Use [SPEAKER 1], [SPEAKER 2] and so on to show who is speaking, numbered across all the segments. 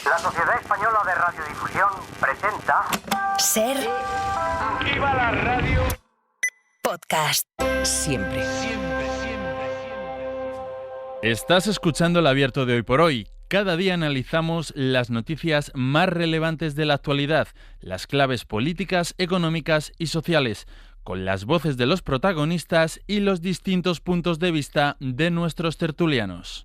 [SPEAKER 1] La Sociedad Española de Radiodifusión presenta...
[SPEAKER 2] Ser...
[SPEAKER 3] Aquí va la radio...
[SPEAKER 2] Podcast.
[SPEAKER 4] Siempre.
[SPEAKER 5] Estás escuchando El Abierto de Hoy por Hoy. Cada día analizamos las noticias más relevantes de la actualidad, las claves políticas, económicas y sociales, con las voces de los protagonistas y los distintos puntos de vista de nuestros tertulianos.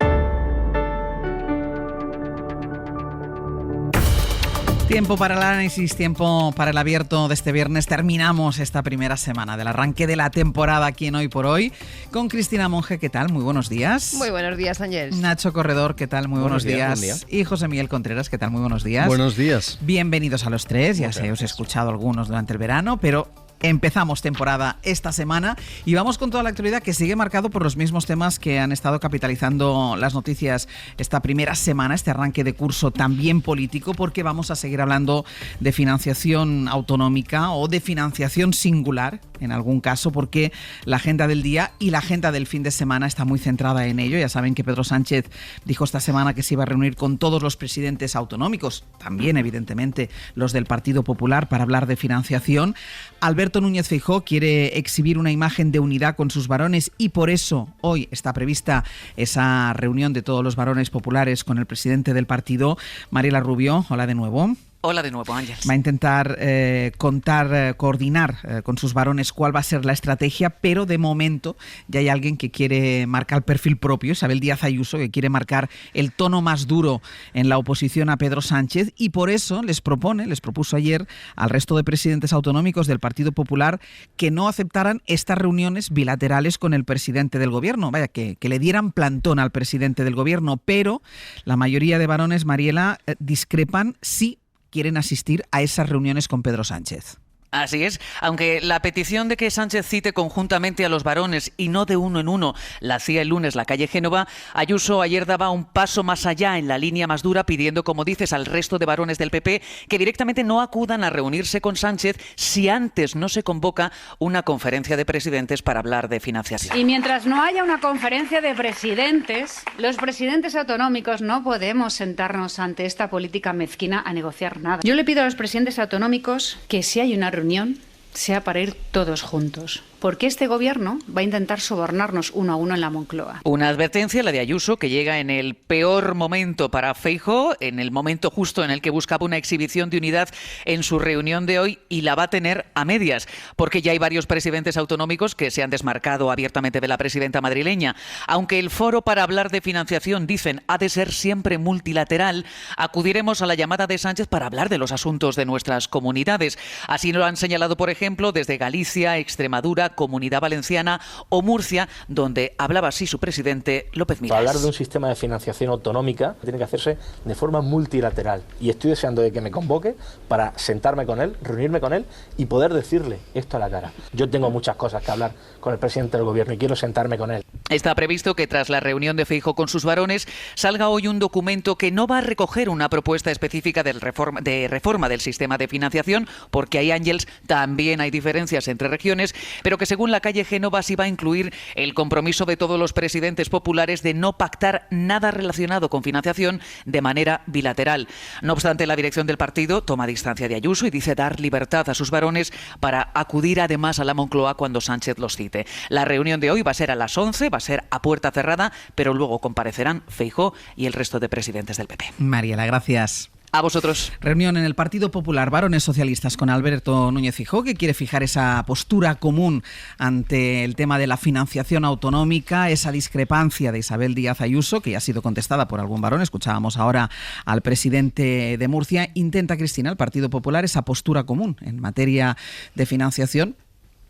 [SPEAKER 4] Tiempo para el análisis, tiempo para el abierto de este viernes. Terminamos esta primera semana del arranque de la temporada aquí en Hoy por Hoy con Cristina Monge. ¿Qué tal? Muy buenos días.
[SPEAKER 6] Muy buenos días, Ángel.
[SPEAKER 4] Nacho Corredor, ¿qué tal? Muy buenos días. Y José Miguel Contreras, ¿qué tal? Muy buenos días.
[SPEAKER 7] Buenos días.
[SPEAKER 4] Bienvenidos a los tres. Ya sé, os he escuchado algunos durante el verano, pero... empezamos temporada esta semana y vamos con toda la actualidad que sigue marcado por los mismos temas que han estado capitalizando las noticias esta primera semana, este arranque de curso también político, porque vamos a seguir hablando de financiación autonómica o de financiación singular, en algún caso, porque la agenda del día y la agenda del fin de semana está muy centrada en ello. Ya saben que Pedro Sánchez dijo esta semana que se iba a reunir con todos los presidentes autonómicos, también evidentemente los del Partido Popular, para hablar de financiación. Alberto Núñez Feijóo quiere exhibir una imagen de unidad con sus varones y por eso hoy está prevista esa reunión de todos los varones populares con el presidente del partido, Mariela Rubio. Hola de nuevo. Hola de nuevo, Ángel. Va a intentar coordinar con sus varones cuál va a ser la estrategia, pero de momento ya hay alguien que quiere marcar el perfil propio, Isabel Díaz Ayuso, que quiere marcar el tono más duro en la oposición a Pedro Sánchez, y por eso les propuso ayer al resto de presidentes autonómicos del Partido Popular que no aceptaran estas reuniones bilaterales con el presidente del gobierno, que le dieran plantón al presidente del gobierno, pero la mayoría de varones, Mariela, discrepan si quieren asistir a esas reuniones con Pedro Sánchez.
[SPEAKER 8] Así es, aunque la petición de que Sánchez cite conjuntamente a los varones y no de uno en uno la hacía el lunes la calle Génova, Ayuso ayer daba un paso más allá en la línea más dura, pidiendo, como dices, al resto de varones del PP que directamente no acudan a reunirse con Sánchez si antes no se convoca una conferencia de presidentes para hablar de financiación.
[SPEAKER 9] Y mientras no haya una conferencia de presidentes, los presidentes autonómicos no podemos sentarnos ante esta política mezquina a negociar nada. Yo le pido a los presidentes autonómicos que si hay una reunión sea para ir todos juntos, porque este gobierno va a intentar sobornarnos uno a uno en la Moncloa.
[SPEAKER 8] Una advertencia, la de Ayuso, que llega en el peor momento para Feijóo, en el momento justo en el que buscaba una exhibición de unidad en su reunión de hoy, y la va a tener a medias, porque ya hay varios presidentes autonómicos que se han desmarcado abiertamente de la presidenta madrileña. Aunque el foro para hablar de financiación, dicen, ha de ser siempre multilateral, acudiremos a la llamada de Sánchez para hablar de los asuntos de nuestras comunidades. Así lo han señalado, por ejemplo, desde Galicia, Extremadura, Comunidad Valenciana o Murcia, donde hablaba así su presidente López Miras.
[SPEAKER 10] Para hablar de un sistema de financiación autonómica tiene que hacerse de forma multilateral, y estoy deseando de que me convoque para sentarme con él, reunirme con él y poder decirle esto a la cara. Yo tengo muchas cosas que hablar con el presidente del gobierno y quiero sentarme con él.
[SPEAKER 8] Está previsto que tras la reunión de Feijóo con sus varones salga hoy un documento que no va a recoger una propuesta específica de reforma del sistema de financiación, porque hay, Ángels, también hay diferencias entre regiones, pero que según la calle Génova sí va a incluir el compromiso de todos los presidentes populares de no pactar nada relacionado con financiación de manera bilateral. No obstante, la dirección del partido toma distancia de Ayuso y dice dar libertad a sus varones para acudir además a la Moncloa cuando Sánchez los cite. La reunión de hoy va a ser a las 11, va a ser a puerta cerrada, pero luego comparecerán Feijóo y el resto de presidentes del PP.
[SPEAKER 4] Mariela, gracias.
[SPEAKER 8] A vosotros.
[SPEAKER 4] Reunión en el Partido Popular, varones socialistas con Alberto Núñez Feijóo, que quiere fijar esa postura común ante el tema de la financiación autonómica, esa discrepancia de Isabel Díaz Ayuso, que ya ha sido contestada por algún varón. Escuchábamos ahora al presidente de Murcia. Intenta, Cristina, el Partido Popular, esa postura común en materia de financiación,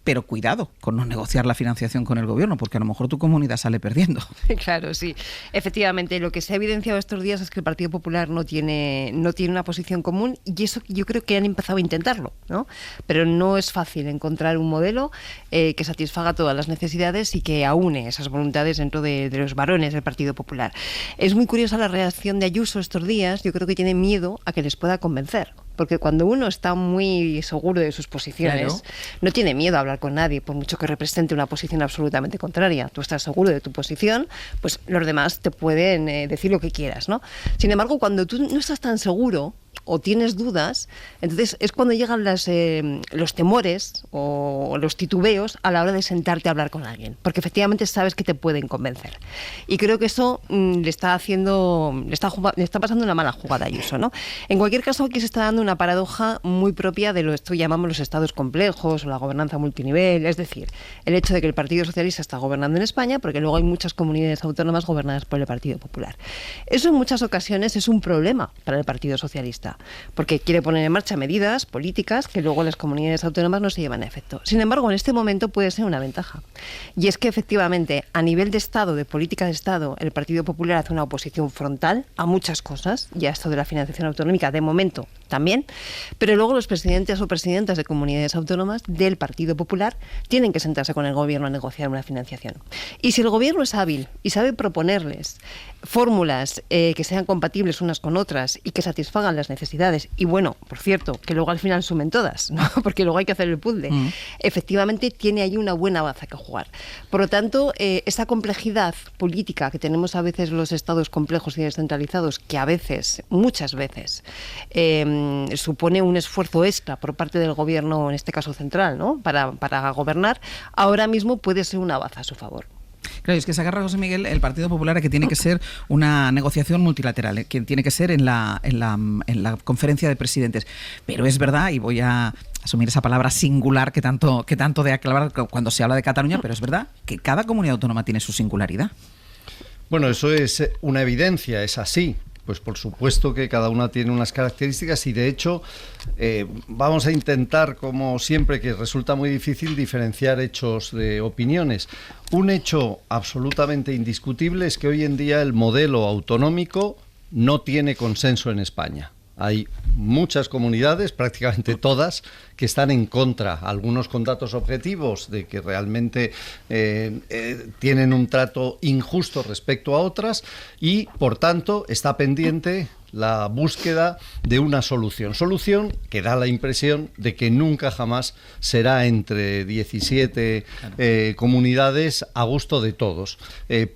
[SPEAKER 4] pero cuidado con no negociar la financiación con el gobierno, porque a lo mejor tu comunidad sale perdiendo.
[SPEAKER 6] Claro, sí. Efectivamente, lo que se ha evidenciado estos días es que el Partido Popular no tiene una posición común, y eso yo creo que han empezado a intentarlo, ¿no? Pero no es fácil encontrar un modelo que satisfaga todas las necesidades y que aúne esas voluntades dentro de los varones del Partido Popular. Es muy curiosa la reacción de Ayuso estos días. Yo creo que tiene miedo a que les pueda convencer. porque cuando uno está muy seguro de sus posiciones, no tiene miedo a hablar con nadie, por mucho que represente una posición absolutamente contraria. Tú estás seguro de tu posición, pues los demás te pueden decir lo que quieras, ¿no? Sin embargo, cuando tú no estás tan seguro o tienes dudas, entonces es cuando llegan los temores o los titubeos a la hora de sentarte a hablar con alguien, porque efectivamente sabes que te pueden convencer. Y creo que eso le está pasando una mala jugada a Ayuso, ¿no? En cualquier caso, aquí se está dando una paradoja muy propia de lo que esto llamamos los estados complejos o la gobernanza multinivel, es decir, el hecho de que el Partido Socialista está gobernando en España, porque luego hay muchas comunidades autónomas gobernadas por el Partido Popular. Eso en muchas ocasiones es un problema para el Partido Socialista, porque quiere poner en marcha medidas políticas que luego las comunidades autónomas no se llevan a efecto. Sin embargo, en este momento puede ser una ventaja. Y es que efectivamente, a nivel de Estado, de política de Estado, el Partido Popular hace una oposición frontal a muchas cosas, ya esto de la financiación autonómica, de momento también, pero luego los presidentes o presidentas de comunidades autónomas del Partido Popular tienen que sentarse con el gobierno a negociar una financiación. Y si el gobierno es hábil y sabe proponerles fórmulas que sean compatibles unas con otras y que satisfagan las necesidades, y bueno, por cierto, que luego al final sumen todas, ¿no? Porque luego hay que hacer el puzzle, efectivamente tiene ahí una buena baza que jugar. Por lo tanto, esa complejidad política que tenemos a veces los estados complejos y descentralizados, que a veces, muchas veces, supone un esfuerzo extra por parte del gobierno, en este caso central, ¿no? Para gobernar, ahora mismo puede ser una baza a su favor.
[SPEAKER 4] Claro, es que se agarra José Miguel el Partido Popular a que tiene que ser una negociación multilateral, que tiene que ser en la conferencia de presidentes. Pero es verdad, y voy a asumir esa palabra singular que tanto de aclarar cuando se habla de Cataluña, pero es verdad que cada comunidad autónoma tiene su singularidad.
[SPEAKER 7] Bueno, eso es una evidencia, es así. Pues por supuesto que cada una tiene unas características y de hecho vamos a intentar, como siempre, que resulta muy difícil diferenciar hechos de opiniones. Un hecho absolutamente indiscutible es que hoy en día el modelo autonómico no tiene consenso en España. Hay muchas comunidades, prácticamente todas, que están en contra, algunos con datos objetivos de que realmente tienen un trato injusto respecto a otras y, por tanto, está pendiente la búsqueda de una solución que da la impresión de que nunca jamás será entre 17 comunidades a gusto de todos.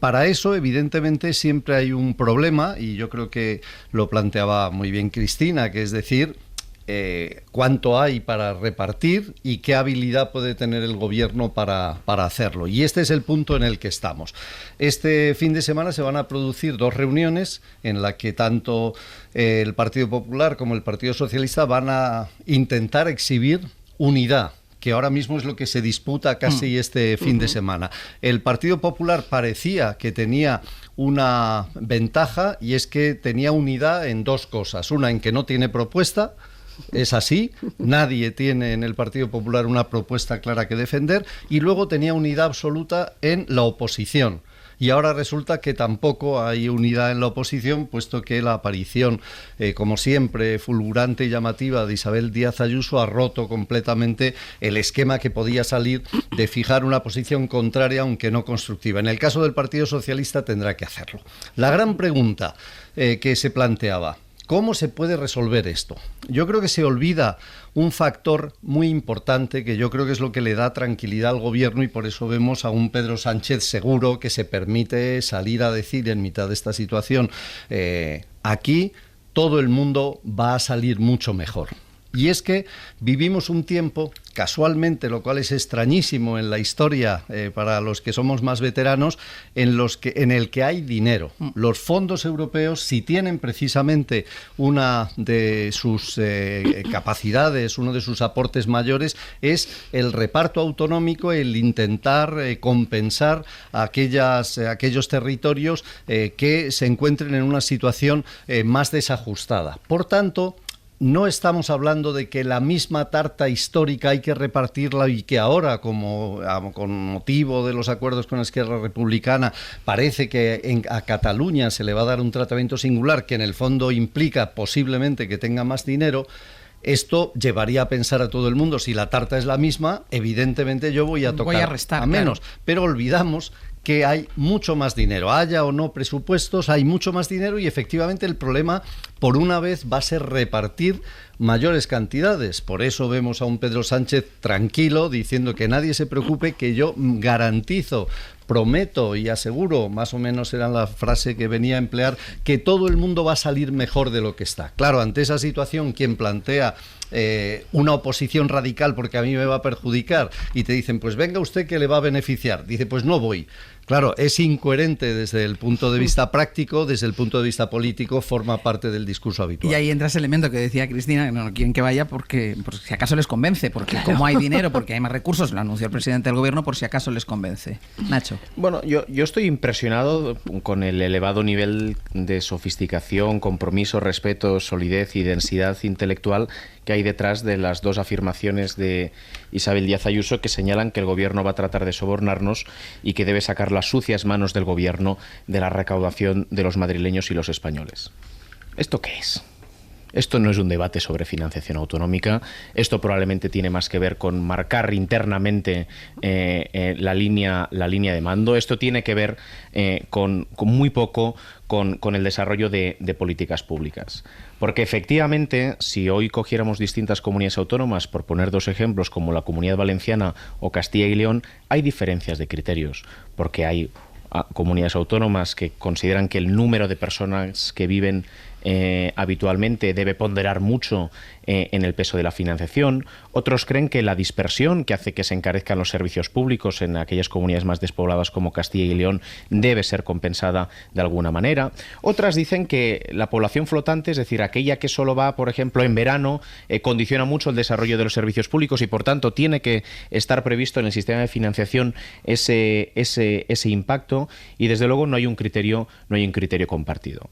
[SPEAKER 7] Para eso, evidentemente, siempre hay un problema, y yo creo que lo planteaba muy bien Cristina, que es decir, cuánto hay para repartir y qué habilidad puede tener el gobierno para hacerlo. Y este es el punto en el que estamos. Este fin de semana se van a producir 2 reuniones en las que tanto el Partido Popular como el Partido Socialista van a intentar exhibir unidad, que ahora mismo es lo que se disputa casi este fin de semana. El Partido Popular parecía que tenía una ventaja, y es que tenía unidad en 2 cosas. Una, en que no tiene propuesta. Es así, nadie tiene en el Partido Popular una propuesta clara que defender, y luego tenía unidad absoluta en la oposición. Y ahora resulta que tampoco hay unidad en la oposición, puesto que la aparición, como siempre, fulgurante y llamativa de Isabel Díaz Ayuso ha roto completamente el esquema que podía salir de fijar una posición contraria, aunque no constructiva. En el caso del Partido Socialista tendrá que hacerlo. La gran pregunta que se planteaba: ¿cómo se puede resolver esto? Yo creo que se olvida un factor muy importante que yo creo que es lo que le da tranquilidad al gobierno, y por eso vemos a un Pedro Sánchez seguro que se permite salir a decir en mitad de esta situación: aquí todo el mundo va a salir mucho mejor. Y es que vivimos un tiempo, casualmente, lo cual es extrañísimo en la historia para los que somos más veteranos, en el que hay dinero. Los fondos europeos, si tienen precisamente una de sus capacidades, uno de sus aportes mayores, es el reparto autonómico, el intentar compensar aquellos territorios que se encuentren en una situación más desajustada. Por tanto, no estamos hablando de que la misma tarta histórica hay que repartirla y que ahora, con motivo de los acuerdos con Esquerra Republicana, parece que a Cataluña se le va a dar un tratamiento singular que en el fondo implica posiblemente que tenga más dinero. Esto llevaría a pensar a todo el mundo: si la tarta es la misma, evidentemente yo voy a restar a menos. Claro. Pero olvidamos que hay mucho más dinero. Haya o no presupuestos, hay mucho más dinero, y efectivamente el problema por una vez va a ser repartir mayores cantidades. Por eso vemos a un Pedro Sánchez tranquilo diciendo que nadie se preocupe, que yo garantizo, prometo y aseguro, más o menos era la frase que venía a emplear, que todo el mundo va a salir mejor de lo que está. Claro, ante esa situación, quien plantea una oposición radical porque a mí me va a perjudicar y te dicen, pues venga usted que le va a beneficiar, dice, pues no voy. Claro, es incoherente desde el punto de vista práctico, desde el punto de vista político, forma parte del discurso habitual.
[SPEAKER 4] Y ahí entra ese elemento que decía Cristina, que no quieren que vaya porque si acaso les convence, porque como hay dinero, porque hay más recursos, lo anunció el presidente del gobierno, por si acaso les convence. Nacho.
[SPEAKER 11] Bueno, yo estoy impresionado con el elevado nivel de sofisticación, compromiso, respeto, solidez y densidad intelectual que hay detrás de las dos afirmaciones de Isabel Díaz Ayuso, que señalan que el gobierno va a tratar de sobornarnos y que debe sacar las sucias manos del gobierno de la recaudación de los madrileños y los españoles. ¿Esto qué es? Esto no es un debate sobre financiación autonómica, esto probablemente tiene más que ver con marcar internamente la línea de mando, esto tiene que ver con muy poco con el desarrollo de políticas públicas. Porque efectivamente, si hoy cogiéramos distintas comunidades autónomas, por poner dos ejemplos como la Comunidad Valenciana o Castilla y León, hay diferencias de criterios, porque hay comunidades autónomas que consideran que el número de personas que viven habitualmente debe ponderar mucho en el peso de la financiación. Otros creen que la dispersión que hace que se encarezcan los servicios públicos en aquellas comunidades más despobladas como Castilla y León debe ser compensada de alguna manera. Otras dicen que la población flotante, es decir, aquella que solo va, por ejemplo, en verano, condiciona mucho el desarrollo de los servicios públicos y, por tanto, tiene que estar previsto en el sistema de financiación ese impacto, y, desde luego, no hay un criterio compartido.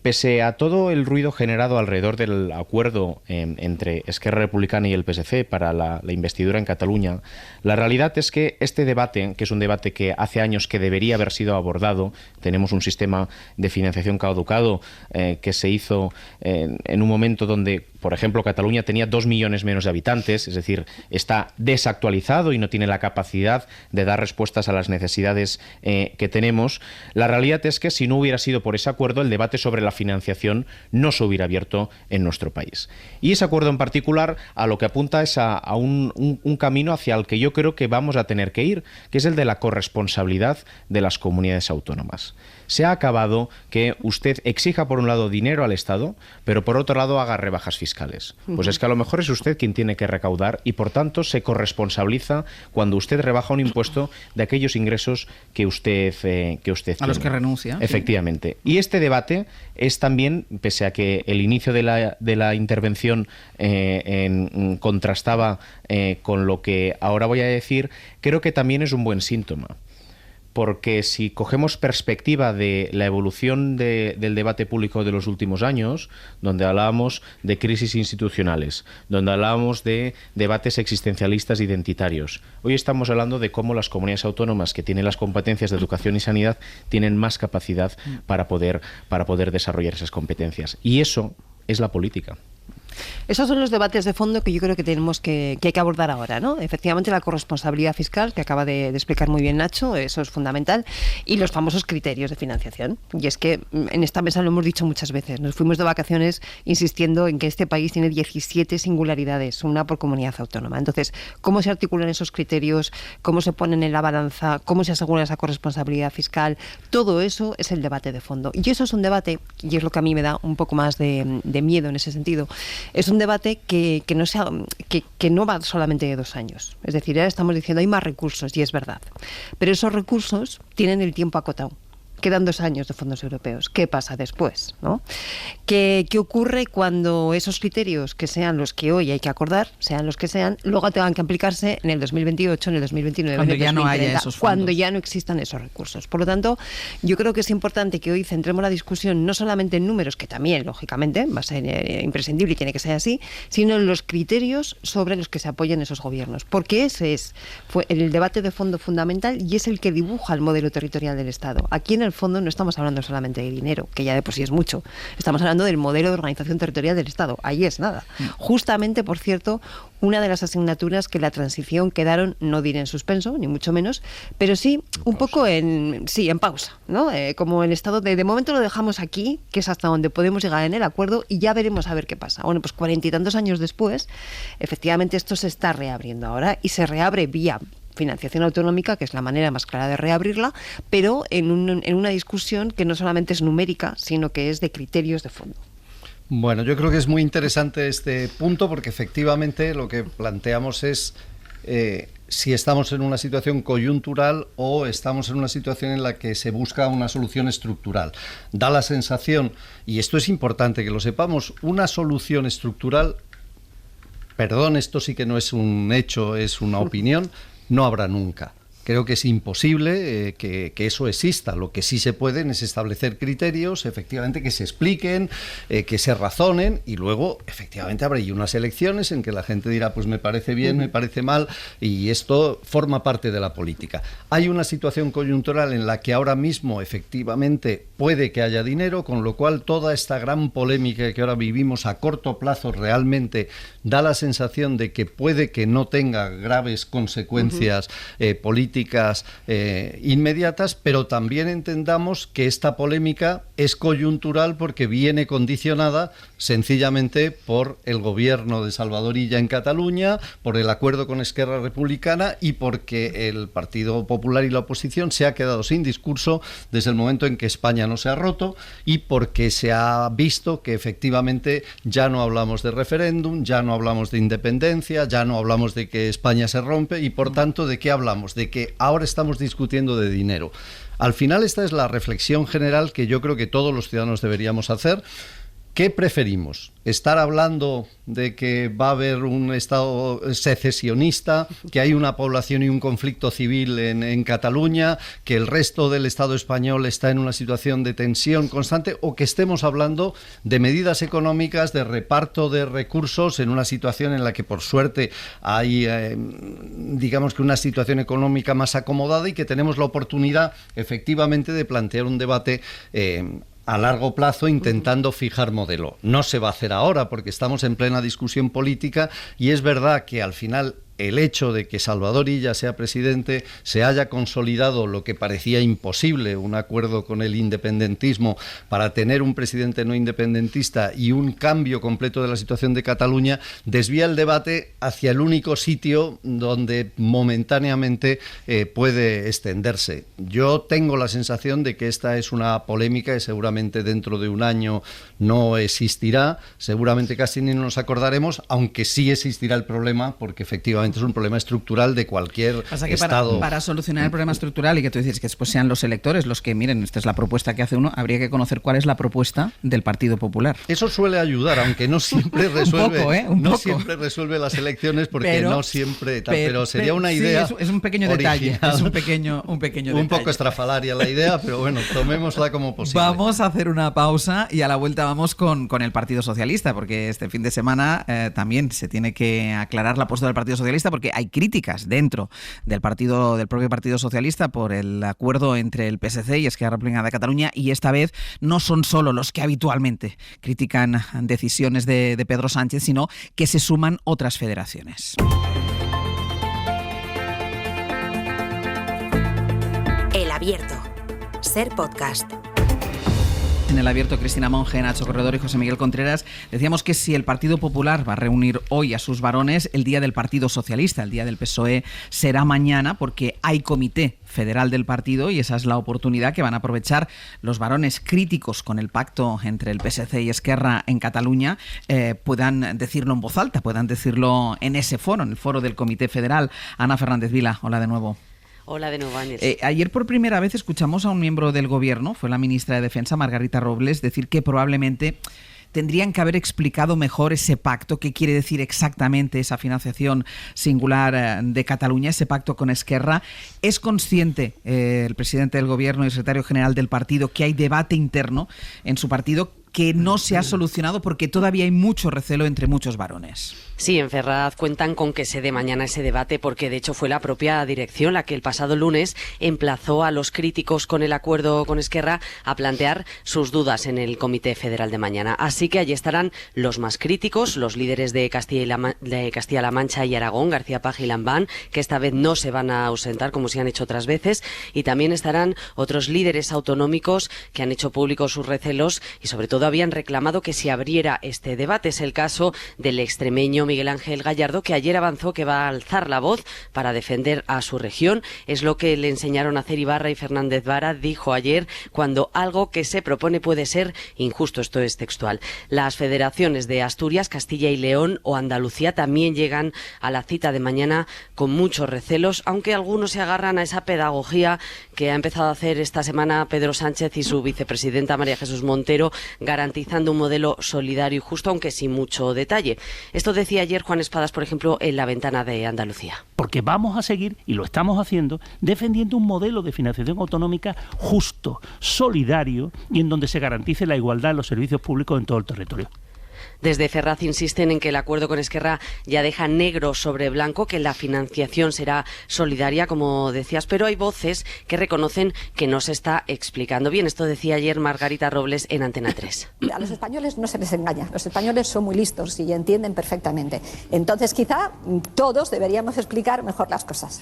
[SPEAKER 11] Pese a todo el ruido generado alrededor del acuerdo entre Esquerra Republicana y el PSC para la investidura en Cataluña, la realidad es que este debate, que es un debate que hace años que debería haber sido abordado, tenemos un sistema de financiación caducado que se hizo en un momento donde, por ejemplo, Cataluña tenía 2 millones menos de habitantes, es decir, está desactualizado y no tiene la capacidad de dar respuestas a las necesidades que tenemos. La realidad es que si no hubiera sido por ese acuerdo, el debate sobre la financiación no se hubiera abierto en nuestro país. Y ese acuerdo en particular a lo que apunta es a un camino hacia el que yo creo que vamos a tener que ir, que es el de la corresponsabilidad de las comunidades autónomas. Se ha acabado que usted exija por un lado dinero al Estado, pero por otro lado haga rebajas fiscales. Pues es que a lo mejor es usted quien tiene que recaudar y por tanto se corresponsabiliza cuando usted rebaja un impuesto de aquellos ingresos que usted tiene.
[SPEAKER 4] A los que renuncia.
[SPEAKER 11] Efectivamente. Y este debate es también, pese a que el inicio de la intervención contrastaba con lo que ahora voy a decir, creo que también es un buen síntoma. Porque si cogemos perspectiva de la evolución del debate público de los últimos años, donde hablábamos de crisis institucionales, donde hablábamos de debates existencialistas identitarios, hoy estamos hablando de cómo las comunidades autónomas que tienen las competencias de educación y sanidad tienen más capacidad para poder desarrollar esas competencias. Y eso es la política.
[SPEAKER 6] Esos son los debates de fondo que yo creo que tenemos que hay que abordar ahora, ¿no? Efectivamente, la corresponsabilidad fiscal, que acaba de explicar muy bien Nacho, eso es fundamental, y los famosos criterios de financiación. Y es que en esta mesa lo hemos dicho muchas veces, nos fuimos de vacaciones insistiendo en que este país tiene 17 singularidades, una por comunidad autónoma. Entonces, ¿cómo se articulan esos criterios? ¿Cómo se ponen en la balanza? ¿Cómo se asegura esa corresponsabilidad fiscal? Todo eso es el debate de fondo. Y eso es un debate, y es lo que a mí me da un poco más de miedo en ese sentido, es un debate que no va solamente de 2 años. Es decir, ahora estamos diciendo hay más recursos, y es verdad. Pero esos recursos tienen el tiempo acotado. Quedan 2 años de fondos europeos. ¿Qué pasa después, ¿no? ¿Qué ocurre cuando esos criterios, que sean los que hoy hay que acordar, sean los que sean, luego tengan que aplicarse en el 2028, en el 2029,
[SPEAKER 4] cuando
[SPEAKER 6] en el 2030,
[SPEAKER 4] ya no haya esos fondos,
[SPEAKER 6] cuando ya no existan esos recursos? Por lo tanto, yo creo que es importante que hoy centremos la discusión no solamente en números, que también, lógicamente, va a ser imprescindible y tiene que ser así, sino en los criterios sobre los que se apoyan esos gobiernos. Porque ese fue el debate de fondo fundamental y es el que dibuja el modelo territorial del Estado. Aquí en el el fondo no estamos hablando solamente de dinero, que ya de por sí es mucho. Estamos hablando del modelo de organización territorial del Estado. Ahí es nada. Justamente, por cierto, una de las asignaturas que la transición quedaron, no diré en suspenso, ni mucho menos, pero sí un poco en pausa, ¿no? Como el Estado de momento lo dejamos aquí, que es hasta donde podemos llegar en el acuerdo, y ya veremos a ver qué pasa. Bueno, pues 40 y tantos años después, efectivamente esto se está reabriendo ahora, y se reabre vía financiación autonómica, que es la manera más clara de reabrirla, pero en una discusión que no solamente es numérica, sino que es de criterios de fondo.
[SPEAKER 7] Bueno, yo creo que es muy interesante este punto porque efectivamente lo que planteamos es si estamos en una situación coyuntural o estamos en una situación en la que se busca una solución estructural. Da la sensación, y esto es importante que lo sepamos, una solución estructural, perdón, esto sí que no es un hecho, es una opinión, no habrá nunca. Creo que es imposible que eso exista. Lo que sí se pueden es establecer criterios, efectivamente, que se expliquen, que se razonen, y luego, efectivamente, habrá unas elecciones en que la gente dirá, pues me parece bien, me parece mal, y esto forma parte de la política. Hay una situación coyuntural en la que ahora mismo, efectivamente, puede que haya dinero, con lo cual toda esta gran polémica que ahora vivimos a corto plazo realmente da la sensación de que puede que no tenga graves consecuencias políticas inmediatas, pero también entendamos que esta polémica es coyuntural porque viene condicionada sencillamente por el gobierno de Salvador Illa en Cataluña, por el acuerdo con Esquerra Republicana y porque el Partido Popular y la oposición se ha quedado sin discurso desde el momento en que España no se ha roto y porque se ha visto que efectivamente ya no hablamos de referéndum, ya no hablamos de independencia, ya no hablamos de que España se rompe y por tanto ¿de qué hablamos? De que ahora estamos discutiendo de dinero. Al final esta es la reflexión general que yo creo que todos los ciudadanos deberíamos hacer. ¿Qué preferimos? ¿Estar hablando de que va a haber un Estado secesionista, que hay una población y un conflicto civil en Cataluña, que el resto del Estado español está en una situación de tensión constante, o que estemos hablando de medidas económicas, de reparto de recursos en una situación en la que por suerte hay, digamos que una situación económica más acomodada y que tenemos la oportunidad efectivamente de plantear un debate a largo plazo intentando fijar modelo? No se va a hacer ahora porque estamos en plena discusión política y es verdad que al final el hecho de que Salvador Illa sea presidente, se haya consolidado lo que parecía imposible, un acuerdo con el independentismo para tener un presidente no independentista y un cambio completo de la situación de Cataluña, desvía el debate hacia el único sitio donde momentáneamente puede extenderse. Yo tengo la sensación de que esta es una polémica que seguramente dentro de un año no existirá, seguramente casi ni nos acordaremos, aunque sí existirá el problema, porque efectivamente es un problema estructural de cualquier Estado.
[SPEAKER 4] Para solucionar el problema estructural y que tú dices que después sean los electores los que miren, esta es la propuesta que hace uno, habría que conocer cuál es la propuesta del Partido Popular.
[SPEAKER 7] Eso suele ayudar, aunque no siempre resuelve,
[SPEAKER 4] un poco.
[SPEAKER 7] Siempre resuelve las elecciones porque no siempre tal, pero sería una idea.
[SPEAKER 4] Sí, es un pequeño
[SPEAKER 7] original,
[SPEAKER 4] detalle, es un pequeño detalle.
[SPEAKER 7] Un poco estrafalaria la idea, pero bueno, tomémosla como posible.
[SPEAKER 4] Vamos a hacer una pausa y a la vuelta vamos con el Partido Socialista, porque este fin de semana también se tiene que aclarar la postura del Partido Socialista porque hay críticas dentro del propio Partido Socialista por el acuerdo entre el PSC y Esquerra Republicana de Cataluña, y esta vez no son solo los que habitualmente critican decisiones de Pedro Sánchez, sino que se suman otras federaciones.
[SPEAKER 2] El Abierto. Ser Podcast.
[SPEAKER 4] En El Abierto, Cristina Monge, Nacho Corredor y José Miguel Contreras, decíamos que si el Partido Popular va a reunir hoy a sus varones, el día del Partido Socialista, el día del PSOE, será mañana porque hay comité federal del partido y esa es la oportunidad que van a aprovechar los varones críticos con el pacto entre el PSC y Esquerra en Cataluña, puedan decirlo en voz alta, puedan decirlo en ese foro, en el foro del Comité Federal. Ana Fernández Vila, hola de nuevo.
[SPEAKER 12] Hola de nuevo, Ángel.
[SPEAKER 4] Ayer por primera vez escuchamos a un miembro del gobierno, fue la ministra de Defensa, Margarita Robles, decir que probablemente tendrían que haber explicado mejor ese pacto, qué quiere decir exactamente esa financiación singular de Cataluña, ese pacto con Esquerra. ¿Es consciente el presidente del gobierno y secretario general del partido que hay debate interno en su partido que no se ha solucionado porque todavía hay mucho recelo entre muchos varones.
[SPEAKER 12] Sí, en Ferraz cuentan con que se dé mañana ese debate porque de hecho fue la propia dirección la que el pasado lunes emplazó a los críticos con el acuerdo con Esquerra a plantear sus dudas en el Comité Federal de mañana. Así que allí estarán los más críticos, los líderes de Castilla-La Mancha y Aragón, García Paje y Lambán, que esta vez no se van a ausentar como se han hecho otras veces, y también estarán otros líderes autonómicos que han hecho públicos sus recelos y sobre todo habían reclamado que se abriera este debate. Es el caso del extremeño Miguel Ángel Gallardo, que ayer avanzó que va a alzar la voz para defender a su región. Es lo que le enseñaron a hacer Ibarra y Fernández Vara, dijo ayer, cuando algo que se propone puede ser injusto. Esto es textual. Las federaciones de Asturias, Castilla y León o Andalucía también llegan a la cita de mañana con muchos recelos, aunque algunos se agarran a esa pedagogía que ha empezado a hacer esta semana Pedro Sánchez y su vicepresidenta María Jesús Montero, garantizando un modelo solidario y justo, aunque sin mucho detalle. Esto decía ayer Juan Espadas, por ejemplo, en La Ventana de Andalucía.
[SPEAKER 13] Porque vamos a seguir, y lo estamos haciendo, defendiendo un modelo de financiación autonómica justo, solidario y en donde se garantice la igualdad en los servicios públicos en todo el territorio.
[SPEAKER 12] Desde Ferraz insisten en que el acuerdo con Esquerra ya deja negro sobre blanco que la financiación será solidaria, como decías, pero hay voces que reconocen que no se está explicando bien. Esto decía ayer Margarita Robles en Antena 3.
[SPEAKER 14] A los españoles no se les engaña, los españoles son muy listos y entienden perfectamente. Entonces quizá todos deberíamos explicar mejor las cosas.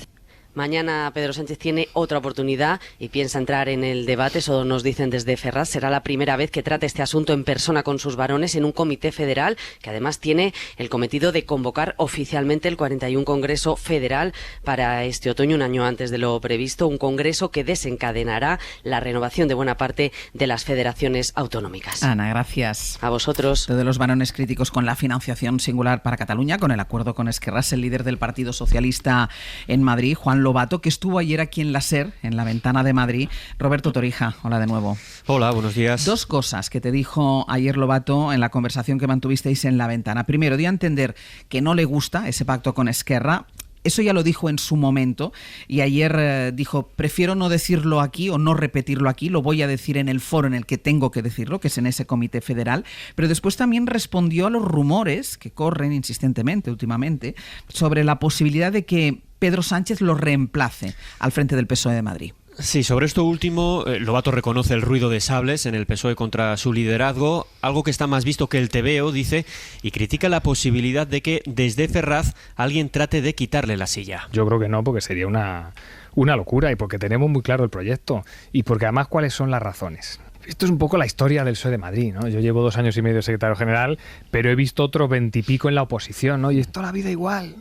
[SPEAKER 12] Mañana Pedro Sánchez tiene otra oportunidad y piensa entrar en el debate, eso nos dicen desde Ferraz. Será la primera vez que trate este asunto en persona con sus varones en un comité federal que además tiene el cometido de convocar oficialmente el 41 Congreso Federal para este otoño, un año antes de lo previsto, un congreso que desencadenará la renovación de buena parte de las federaciones autonómicas.
[SPEAKER 4] Ana, gracias.
[SPEAKER 12] A vosotros.
[SPEAKER 4] De los varones críticos con la financiación singular para Cataluña, con el acuerdo con Esquerra, es el líder del Partido Socialista en Madrid, Juan Lobato, que estuvo ayer aquí en la SER, en La Ventana de Madrid. Roberto Torija, hola de nuevo.
[SPEAKER 15] Hola, buenos días.
[SPEAKER 4] Dos cosas que te dijo ayer Lobato en la conversación que mantuvisteis en La Ventana. Primero, dio a entender que no le gusta ese pacto con Esquerra. Eso ya lo dijo en su momento y ayer dijo, prefiero no decirlo aquí o no repetirlo aquí, lo voy a decir en el foro en el que tengo que decirlo, que es en ese comité federal, pero después también respondió a los rumores que corren insistentemente últimamente sobre la posibilidad de que Pedro Sánchez lo reemplace al frente del PSOE de Madrid.
[SPEAKER 15] Sí, sobre esto último, Lobato reconoce el ruido de sables en el PSOE contra su liderazgo, algo que está más visto que el tebeo, dice, y critica la posibilidad de que desde Ferraz alguien trate de quitarle la silla.
[SPEAKER 16] Yo creo que no, porque sería una locura y porque tenemos muy claro el proyecto y porque además cuáles son las razones. Esto es un poco la historia del PSOE de Madrid, ¿no? Yo llevo 2 años y medio de secretario general, pero he visto otros 20 y pico en la oposición, ¿no? Y es toda la vida igual.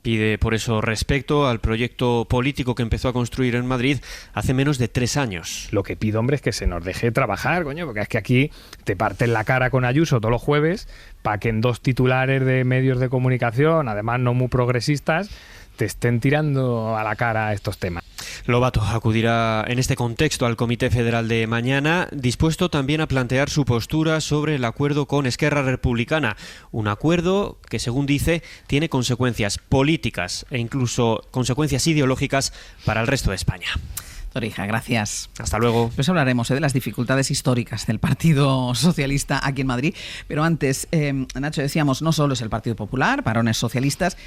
[SPEAKER 15] Pide por eso respecto al proyecto político que empezó a construir en Madrid hace menos de 3 años.
[SPEAKER 16] Lo que pido, hombre, es que se nos deje trabajar, coño, porque es que aquí te parten la cara con Ayuso todos los jueves para que en 2 titulares de medios de comunicación, además no muy progresistas, te estén tirando a la cara estos temas.
[SPEAKER 15] Lobato acudirá en este contexto al Comité Federal de mañana, dispuesto también a plantear su postura sobre el acuerdo con Esquerra Republicana, un acuerdo que, según dice, tiene consecuencias políticas e incluso consecuencias ideológicas para el resto de España.
[SPEAKER 4] Torija, gracias.
[SPEAKER 15] Hasta luego.
[SPEAKER 4] Pues hablaremos de las dificultades históricas del Partido Socialista aquí en Madrid, pero antes, Nacho, decíamos, no solo es el Partido Popular, varones socialistas,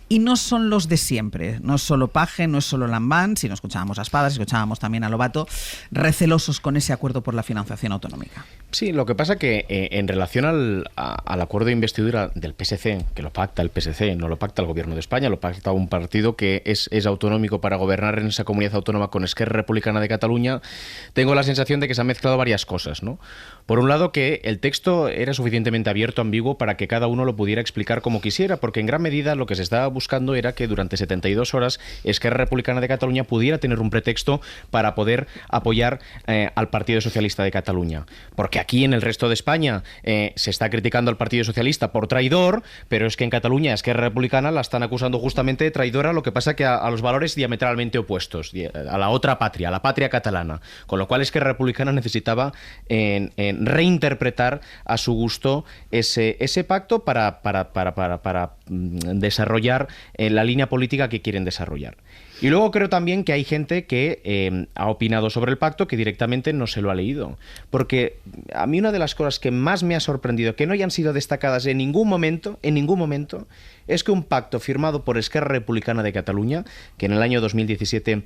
[SPEAKER 4] y no son los de siempre, no es solo Paje, no es solo Lambán, si no escuchábamos a Espadas, escuchábamos también a Lobato, recelosos con ese acuerdo por la financiación autonómica.
[SPEAKER 11] Sí, lo que pasa que en relación al acuerdo de investidura del PSC, que lo pacta el PSC, no lo pacta el Gobierno de España, lo pacta un partido que es autonómico para gobernar en esa comunidad autónoma con Esquerra Republicana de Cataluña, tengo la sensación de que se han mezclado varias cosas, ¿no? Por un lado, que el texto era suficientemente abierto, ambiguo, para que cada uno lo pudiera explicar como quisiera, porque en gran medida lo que se estaba buscando era que durante 72 horas Esquerra Republicana de Cataluña pudiera tener un pretexto para poder apoyar al Partido Socialista de Cataluña. Porque aquí en el resto de España se está criticando al Partido Socialista por traidor, pero es que en Cataluña Esquerra Republicana la están acusando justamente de traidora, lo que pasa que a los valores diametralmente opuestos, a la otra patria, a la patria catalana. Con lo cual Esquerra Republicana necesitaba reinterpretar a su gusto ese pacto para desarrollar la línea política que quieren desarrollar. Y luego creo también que hay gente que ha opinado sobre el pacto que directamente no se lo ha leído. Porque a mí una de las cosas que más me ha sorprendido, que no hayan sido destacadas en ningún momento, es que un pacto firmado por Esquerra Republicana de Cataluña, que en el año 2017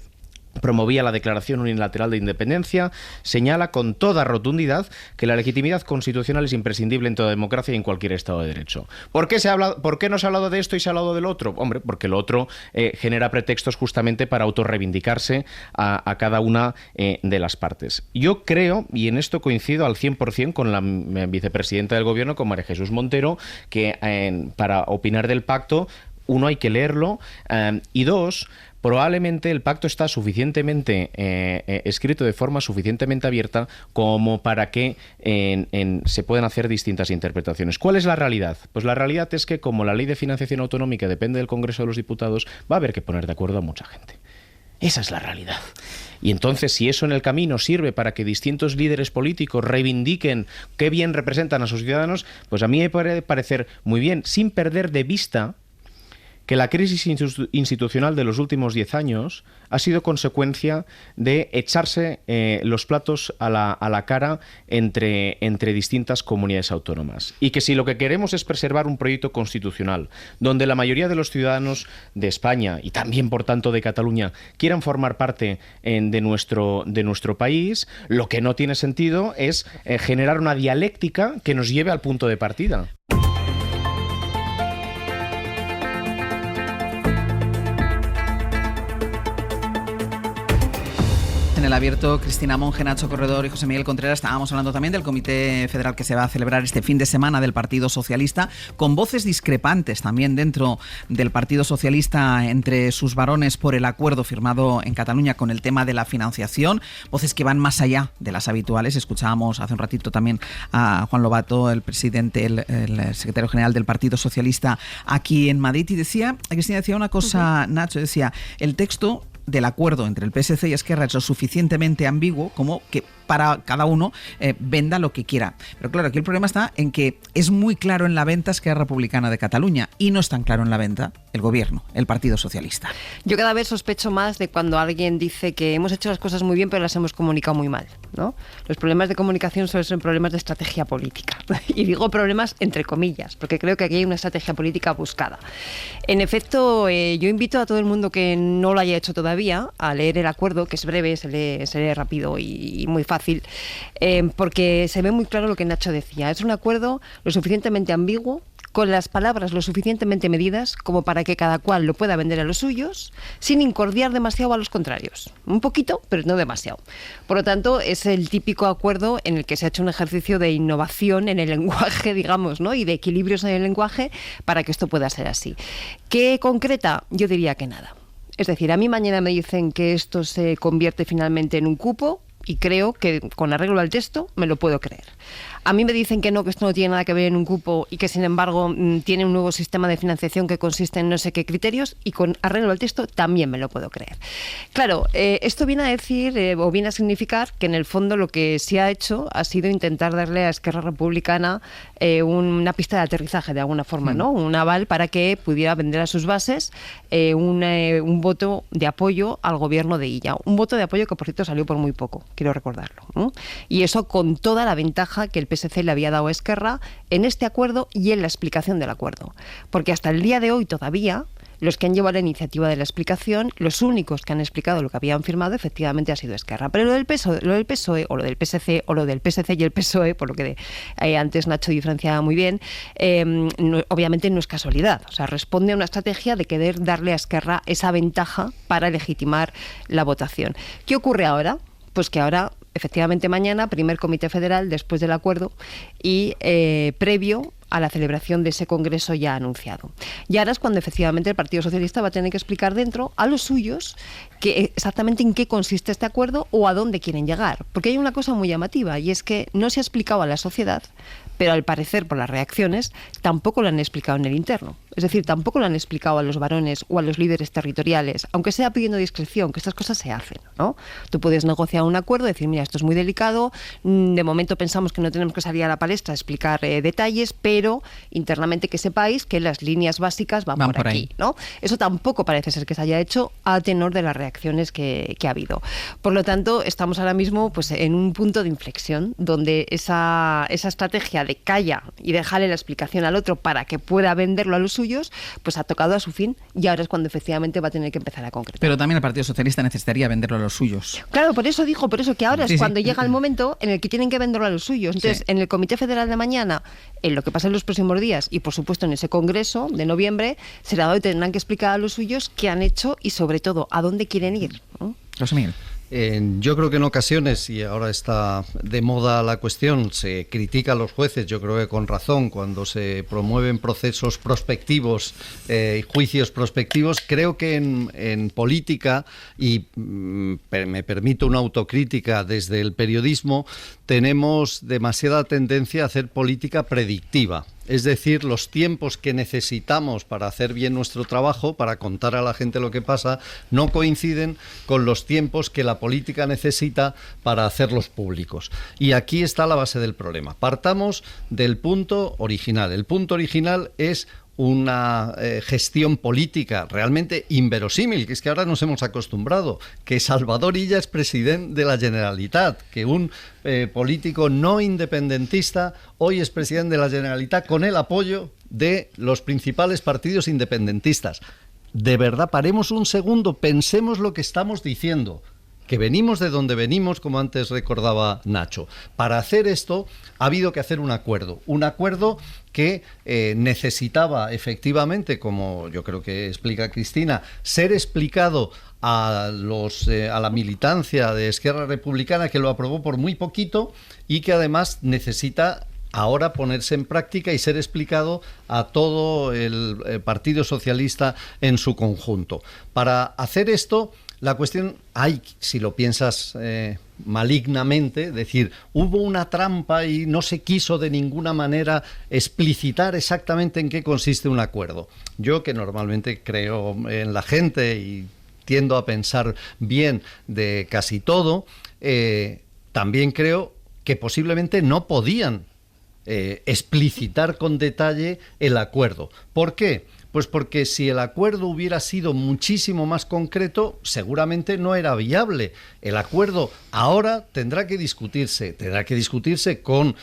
[SPEAKER 11] promovía la declaración unilateral de independencia, señala con toda rotundidad que la legitimidad constitucional es imprescindible en toda democracia y en cualquier Estado de Derecho. ¿Por qué no se ha hablado de esto y se ha hablado del otro? Hombre, porque lo otro genera pretextos justamente para autorreivindicarse a cada una de las partes. Yo creo, y en esto coincido al 100% con la vicepresidenta del Gobierno, con María Jesús Montero, que para opinar del pacto, uno, hay que leerlo, y dos, probablemente el pacto está suficientemente escrito de forma suficientemente abierta como para que se puedan hacer distintas interpretaciones. ¿Cuál es la realidad? Pues la realidad es que como la ley de financiación autonómica depende del Congreso de los Diputados, va a haber que poner de acuerdo a mucha gente. Esa es la realidad. Y entonces, si eso en el camino sirve para que distintos líderes políticos reivindiquen qué bien representan a sus ciudadanos, pues a mí me puede parecer muy bien, sin perder de vista que la crisis institucional de los últimos 10 años ha sido consecuencia de echarse los platos a la cara entre distintas comunidades autónomas. Y que si lo que queremos es preservar un proyecto constitucional donde la mayoría de los ciudadanos de España y también, por tanto, de Cataluña quieran formar parte de nuestro país, lo que no tiene sentido es generar una dialéctica que nos lleve al punto de partida.
[SPEAKER 4] En el abierto, Cristina Monge, Nacho Corredor y José Miguel Contreras estábamos hablando también del Comité Federal que se va a celebrar este fin de semana del Partido Socialista, con voces discrepantes también dentro del Partido Socialista entre sus varones por el acuerdo firmado en Cataluña con el tema de la financiación, voces que van más allá de las habituales. Escuchábamos hace un ratito también a Juan Lobato, el presidente, el secretario general del Partido Socialista aquí en Madrid, y Cristina decía una cosa, Nacho, decía, el texto del acuerdo entre el PSC y Esquerra es lo suficientemente ambiguo como que para cada uno venda lo que quiera. Pero claro, aquí el problema está en que es muy claro en la venta Esquerra Republicana de Cataluña y no es tan claro en la venta el Gobierno, el Partido Socialista.
[SPEAKER 6] Yo cada vez sospecho más de cuando alguien dice que hemos hecho las cosas muy bien pero las hemos comunicado muy mal, ¿no? Los problemas de comunicación suelen ser problemas de estrategia política. Y digo problemas entre comillas, porque creo que aquí hay una estrategia política buscada. En efecto, yo invito a todo el mundo que no lo haya hecho todavía a leer el acuerdo, que es breve, se lee rápido y muy fácil, porque se ve muy claro lo que Nacho decía. Es un acuerdo lo suficientemente ambiguo, con las palabras lo suficientemente medidas como para que cada cual lo pueda vender a los suyos sin incordiar demasiado a los contrarios. Un poquito, pero no demasiado. Por lo tanto, es el típico acuerdo en el que se ha hecho un ejercicio de innovación en el lenguaje, digamos, ¿no? Y de equilibrios en el lenguaje para que esto pueda ser así. ¿Qué concreta? Yo diría que nada. Es decir, a mí mañana me dicen que esto se convierte finalmente en un cupo y creo que con arreglo al texto me lo puedo creer. A mí me dicen que esto no tiene nada que ver en un cupo y que sin embargo tiene un nuevo sistema de financiación que consiste en no sé qué criterios y con arreglo al texto también me lo puedo creer. Claro, esto viene a decir o viene a significar que en el fondo lo que se ha hecho ha sido intentar darle a Esquerra Republicana una pista de aterrizaje de alguna forma, ¿no? Un aval para que pudiera vender a sus bases un voto de apoyo al gobierno de Illa. Un voto de apoyo que por cierto salió por muy poco, quiero recordarlo, ¿no? Y eso con toda la ventaja que el PSC le había dado a Esquerra en este acuerdo y en la explicación del acuerdo. Porque hasta el día de hoy todavía los que han llevado la iniciativa de la explicación, los únicos que han explicado lo que habían firmado efectivamente ha sido Esquerra. Pero lo del PSOE o lo del PSC o lo del PSC y el PSOE, por lo que antes Nacho diferenciaba muy bien, obviamente no es casualidad. O sea, responde a una estrategia de querer darle a Esquerra esa ventaja para legitimar la votación. ¿Qué ocurre ahora? Pues que ahora, efectivamente mañana, primer Comité Federal después del acuerdo y previo a la celebración de ese congreso ya anunciado. Y ahora es cuando efectivamente el Partido Socialista va a tener que explicar dentro a los suyos exactamente en qué consiste este acuerdo o a dónde quieren llegar. Porque hay una cosa muy llamativa y es que no se ha explicado a la sociedad, pero al parecer por las reacciones tampoco lo han explicado en el interno. Es decir, tampoco lo han explicado a los varones o a los líderes territoriales, aunque sea pidiendo discreción, que estas cosas se hacen, ¿no? Tú puedes negociar un acuerdo, decir, mira, esto es muy delicado, de momento pensamos que no tenemos que salir a la palestra a explicar detalles, pero internamente que sepáis que las líneas básicas van por aquí, ¿no? Eso tampoco parece ser que se haya hecho a tenor de las reacciones que ha habido. Por lo tanto, estamos ahora mismo pues en un punto de inflexión donde esa estrategia de calla y dejarle la explicación al otro para que pueda venderlo a los suyos, pues ha tocado a su fin y ahora es cuando efectivamente va a tener que empezar a concretar.
[SPEAKER 4] Pero también el Partido Socialista necesitaría venderlo a los suyos.
[SPEAKER 6] Claro, por eso que ahora es cuando llega el momento en el que tienen que venderlo a los suyos. Entonces, en el Comité Federal de mañana, en lo que pasa en los próximos días y por supuesto en ese Congreso de noviembre, será donde tendrán que explicar a los suyos qué han hecho y sobre todo a dónde quieren ir, ¿no?
[SPEAKER 4] José Miguel.
[SPEAKER 7] Yo creo que en ocasiones, y ahora está de moda la cuestión, se critica a los jueces, yo creo que con razón, cuando se promueven procesos prospectivos y juicios prospectivos. Creo que en política, y me permito una autocrítica desde el periodismo, tenemos demasiada tendencia a hacer política predictiva. Es decir, los tiempos que necesitamos para hacer bien nuestro trabajo, para contar a la gente lo que pasa, no coinciden con los tiempos que la política necesita para hacerlos públicos. Y aquí está la base del problema. Partamos del punto original. El punto original es una gestión política realmente inverosímil, que es que ahora nos hemos acostumbrado, que Salvador Illa es presidente de la Generalitat, que un político no independentista hoy es presidente de la Generalitat con el apoyo de los principales partidos independentistas. De verdad, paremos un segundo, pensemos lo que estamos diciendo, que venimos de donde venimos, como antes recordaba Nacho. Para hacer esto ha habido que hacer un acuerdo que necesitaba efectivamente, como yo creo que explica Cristina, ser explicado a la militancia de Esquerra Republicana, que lo aprobó por muy poquito y que además necesita ahora ponerse en práctica y ser explicado a todo el Partido Socialista en su conjunto. Para hacer esto, la cuestión, si lo piensas malignamente, decir, hubo una trampa y no se quiso de ninguna manera explicitar exactamente en qué consiste un acuerdo. Yo, que normalmente creo en la gente y tiendo a pensar bien de casi todo, también creo que posiblemente no podían explicitar con detalle el acuerdo. ¿Por qué? Pues porque si el acuerdo hubiera sido muchísimo más concreto, seguramente no era viable. El acuerdo ahora tendrá que discutirse con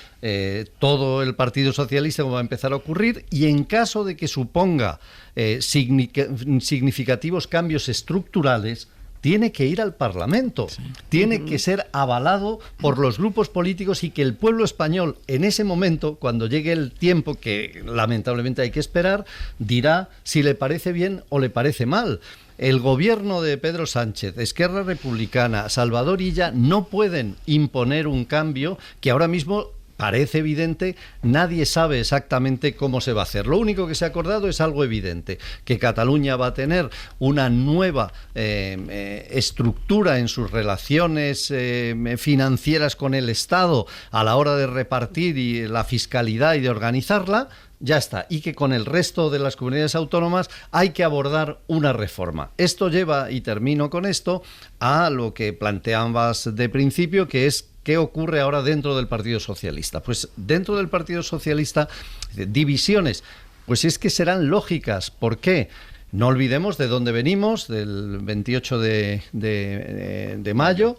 [SPEAKER 7] todo el Partido Socialista, como va a empezar a ocurrir, y en caso de que suponga significativos cambios estructurales, tiene que ir al Parlamento, tiene que ser avalado por los grupos políticos y que el pueblo español en ese momento, cuando llegue el tiempo que lamentablemente hay que esperar, dirá si le parece bien o le parece mal. El gobierno de Pedro Sánchez, Esquerra Republicana, Salvador Illa no pueden imponer un cambio que ahora mismo parece evidente, nadie sabe exactamente cómo se va a hacer. Lo único que se ha acordado es algo evidente, que Cataluña va a tener una nueva estructura en sus relaciones financieras con el Estado a la hora de repartir y la fiscalidad y de organizarla. Ya está, y que con el resto de las comunidades autónomas hay que abordar una reforma. Esto lleva, y termino con esto, a lo que planteabas de principio, que es ¿qué ocurre ahora dentro del Partido Socialista? Pues dentro del Partido Socialista, divisiones, pues es que serán lógicas. ¿Por qué? No olvidemos de dónde venimos, del 28 de mayo,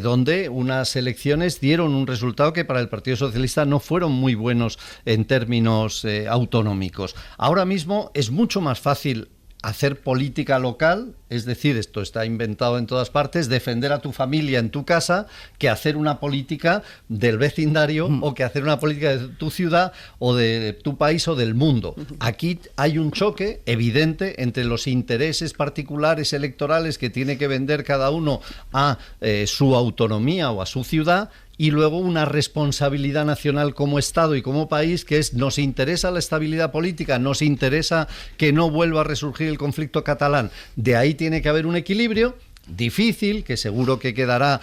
[SPEAKER 7] donde unas elecciones dieron un resultado que para el Partido Socialista no fueron muy buenos en términos autonómicos. Ahora mismo es mucho más fácil hacer política local, es decir, esto está inventado en todas partes, defender a tu familia en tu casa, que hacer una política del vecindario o que hacer una política de tu ciudad o de tu país o del mundo. Aquí hay un choque evidente entre los intereses particulares electorales que tiene que vender cada uno a su autonomía o a su ciudad, y luego una responsabilidad nacional como Estado y como país, que es: nos interesa la estabilidad política, nos interesa que no vuelva a resurgir el conflicto catalán. De ahí tiene que haber un equilibrio, difícil, que seguro que quedará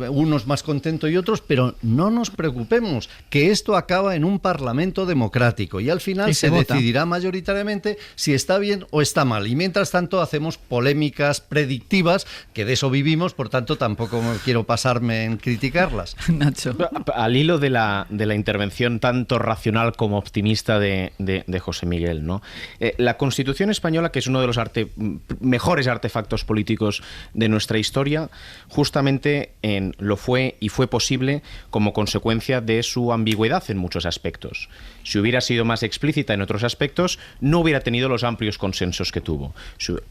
[SPEAKER 7] unos más contentos y otros, pero no nos preocupemos, que esto acaba en un parlamento democrático y al final se decidirá mayoritariamente si está bien o está mal. Y mientras tanto hacemos polémicas predictivas, que de eso vivimos, por tanto tampoco quiero pasarme en criticarlas.
[SPEAKER 4] Nacho.
[SPEAKER 11] Al hilo de la intervención tanto racional como optimista de José Miguel, ¿no? La Constitución española, que es uno de los mejores artefactos políticos de nuestra historia, justamente lo fue y fue posible como consecuencia de su ambigüedad en muchos aspectos. Si hubiera sido más explícita en otros aspectos, no hubiera tenido los amplios consensos que tuvo.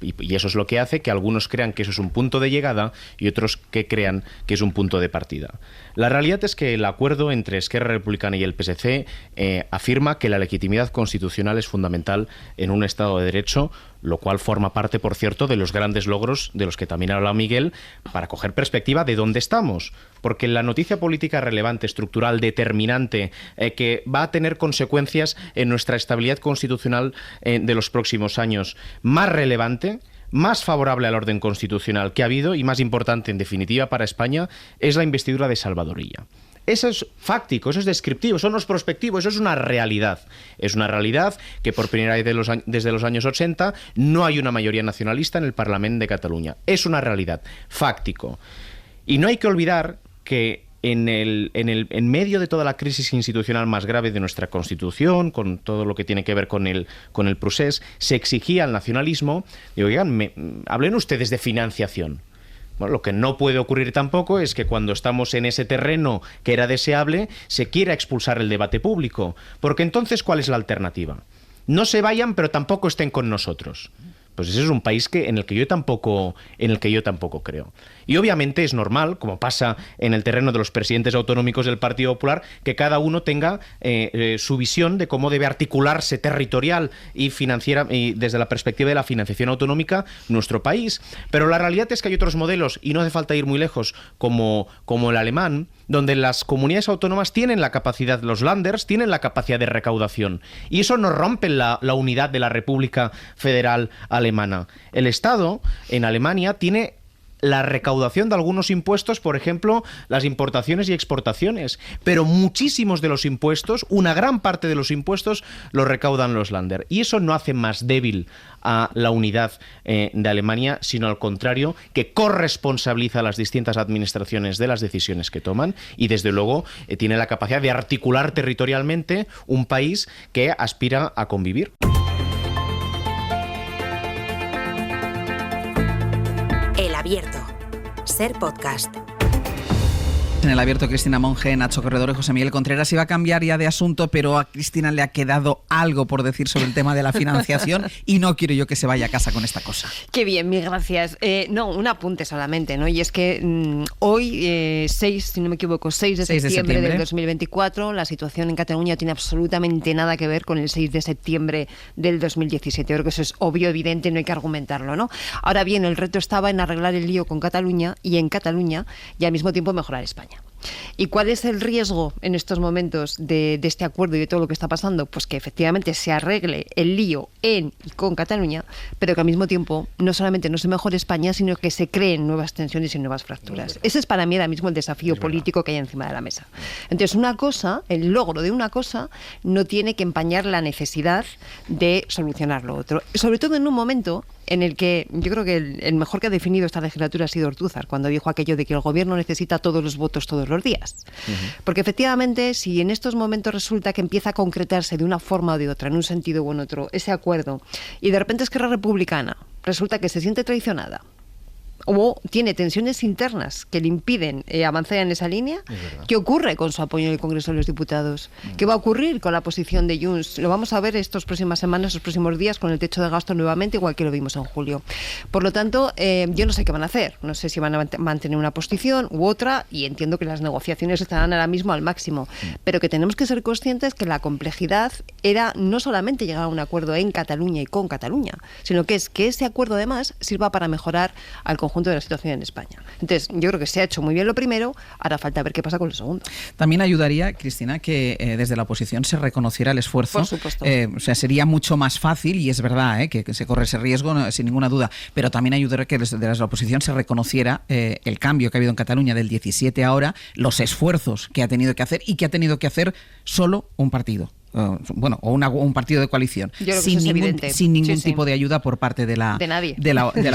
[SPEAKER 11] Y eso es lo que hace que algunos crean que eso es un punto de llegada y otros que crean que es un punto de partida. La realidad es que el acuerdo entre Esquerra Republicana y el PSC afirma que la legitimidad constitucional es fundamental en un Estado de Derecho, lo cual forma parte, por cierto, de los grandes logros de los que también habla Miguel, para coger perspectiva de dónde estamos. Porque la noticia política relevante, estructural, determinante, que va a tener consecuencias en nuestra estabilidad constitucional de los próximos años, más relevante, más favorable al orden constitucional que ha habido y más importante, en definitiva, para España, es la investidura de Salvador Illa. Eso es fáctico, eso es descriptivo, eso no es prospectivo, eso es una realidad. Es una realidad que por primera vez desde los años 80 no hay una mayoría nacionalista en el Parlamento de Cataluña. Es una realidad, fáctico. Y no hay que olvidar que en medio de toda la crisis institucional más grave de nuestra Constitución, con todo lo que tiene que ver con el procés, se exigía al nacionalismo, y oigan, hablen ustedes de financiación. Bueno, lo que no puede ocurrir tampoco es que cuando estamos en ese terreno que era deseable, se quiera expulsar el debate público. Porque entonces, ¿cuál es la alternativa? No se vayan, pero tampoco estén con nosotros. Pues ese es un país en el que yo tampoco creo. Y obviamente es normal, como pasa en el terreno de los presidentes autonómicos del Partido Popular, que cada uno tenga su visión de cómo debe articularse territorial y financiera y desde la perspectiva de la financiación autonómica nuestro país. Pero la realidad es que hay otros modelos, y no hace falta ir muy lejos, como el alemán, donde las comunidades autónomas tienen la capacidad, los Länders tienen la capacidad de recaudación. Y eso no rompe la unidad de la República Federal Alemana. El Estado en Alemania tiene la recaudación de algunos impuestos, por ejemplo, las importaciones y exportaciones, pero muchísimos de los impuestos, una gran parte de los impuestos, los recaudan los Länder. Y eso no hace más débil a la unidad de Alemania, sino al contrario, que corresponsabiliza a las distintas administraciones de las decisiones que toman y, desde luego, tiene la capacidad de articular territorialmente un país que aspira a convivir.
[SPEAKER 2] El Abierto. Ser Podcast.
[SPEAKER 4] En El Abierto, Cristina Monge, Nacho Corredor y José Miguel Contreras. Iba a cambiar ya de asunto, pero a Cristina le ha quedado algo por decir sobre el tema de la financiación y no quiero yo que se vaya a casa con esta cosa.
[SPEAKER 6] Qué bien, mil gracias. No, un apunte solamente, ¿no? Y es que hoy, 6, si no me equivoco, 6 de septiembre del 2024, la situación en Cataluña tiene absolutamente nada que ver con el 6 de septiembre del 2017. Yo creo que eso es obvio, evidente, no hay que argumentarlo, ¿no? Ahora bien, el reto estaba en arreglar el lío con Cataluña y en Cataluña y al mismo tiempo mejorar España. ¿Y cuál es el riesgo en estos momentos de este acuerdo y de todo lo que está pasando? Pues que efectivamente se arregle el lío en y con Cataluña, pero que al mismo tiempo no solamente no se mejore España, sino que se creen nuevas tensiones y nuevas fracturas. Ese es para mí ahora mismo el desafío político que hay encima de la mesa. Entonces, una cosa, el logro de una cosa, no tiene que empañar la necesidad de solucionar lo otro. Sobre todo en un momento en el que yo creo que el mejor que ha definido esta legislatura ha sido Ortúzar, cuando dijo aquello de que el gobierno necesita todos los votos todos los días. Porque efectivamente, si en estos momentos resulta que empieza a concretarse de una forma o de otra, en un sentido u en otro, ese acuerdo, y de repente Esquerra Republicana resulta que se siente traicionada, o tiene tensiones internas que le impiden avanzar en esa línea, ¿qué ocurre con su apoyo en el Congreso de los Diputados? ¿Qué va a ocurrir con la posición de Junts? Lo vamos a ver estas próximas semanas, estos próximos días, con el techo de gasto nuevamente, igual que lo vimos en julio. Por lo tanto, yo no sé qué van a hacer. No sé si van a mantener una posición u otra, y entiendo que las negociaciones estarán ahora mismo al máximo. Pero que tenemos que ser conscientes que la complejidad era no solamente llegar a un acuerdo en Cataluña y con Cataluña, sino que es que ese acuerdo además sirva para mejorar al conjunto conjunto de la situación en España. Entonces, yo creo que se ha hecho muy bien lo primero, ahora falta ver qué pasa con lo segundo.
[SPEAKER 4] También ayudaría, Cristina, que desde la oposición se reconociera el esfuerzo.
[SPEAKER 6] Por supuesto.
[SPEAKER 4] O sea, sería mucho más fácil, y es verdad que se corre ese riesgo, sin ninguna duda, pero también ayudaría que desde la oposición se reconociera el cambio que ha habido en Cataluña del 17 a ahora, los esfuerzos que ha tenido que hacer y que ha tenido que hacer solo un partido. O un partido de coalición, sin ningún tipo de ayuda por parte de la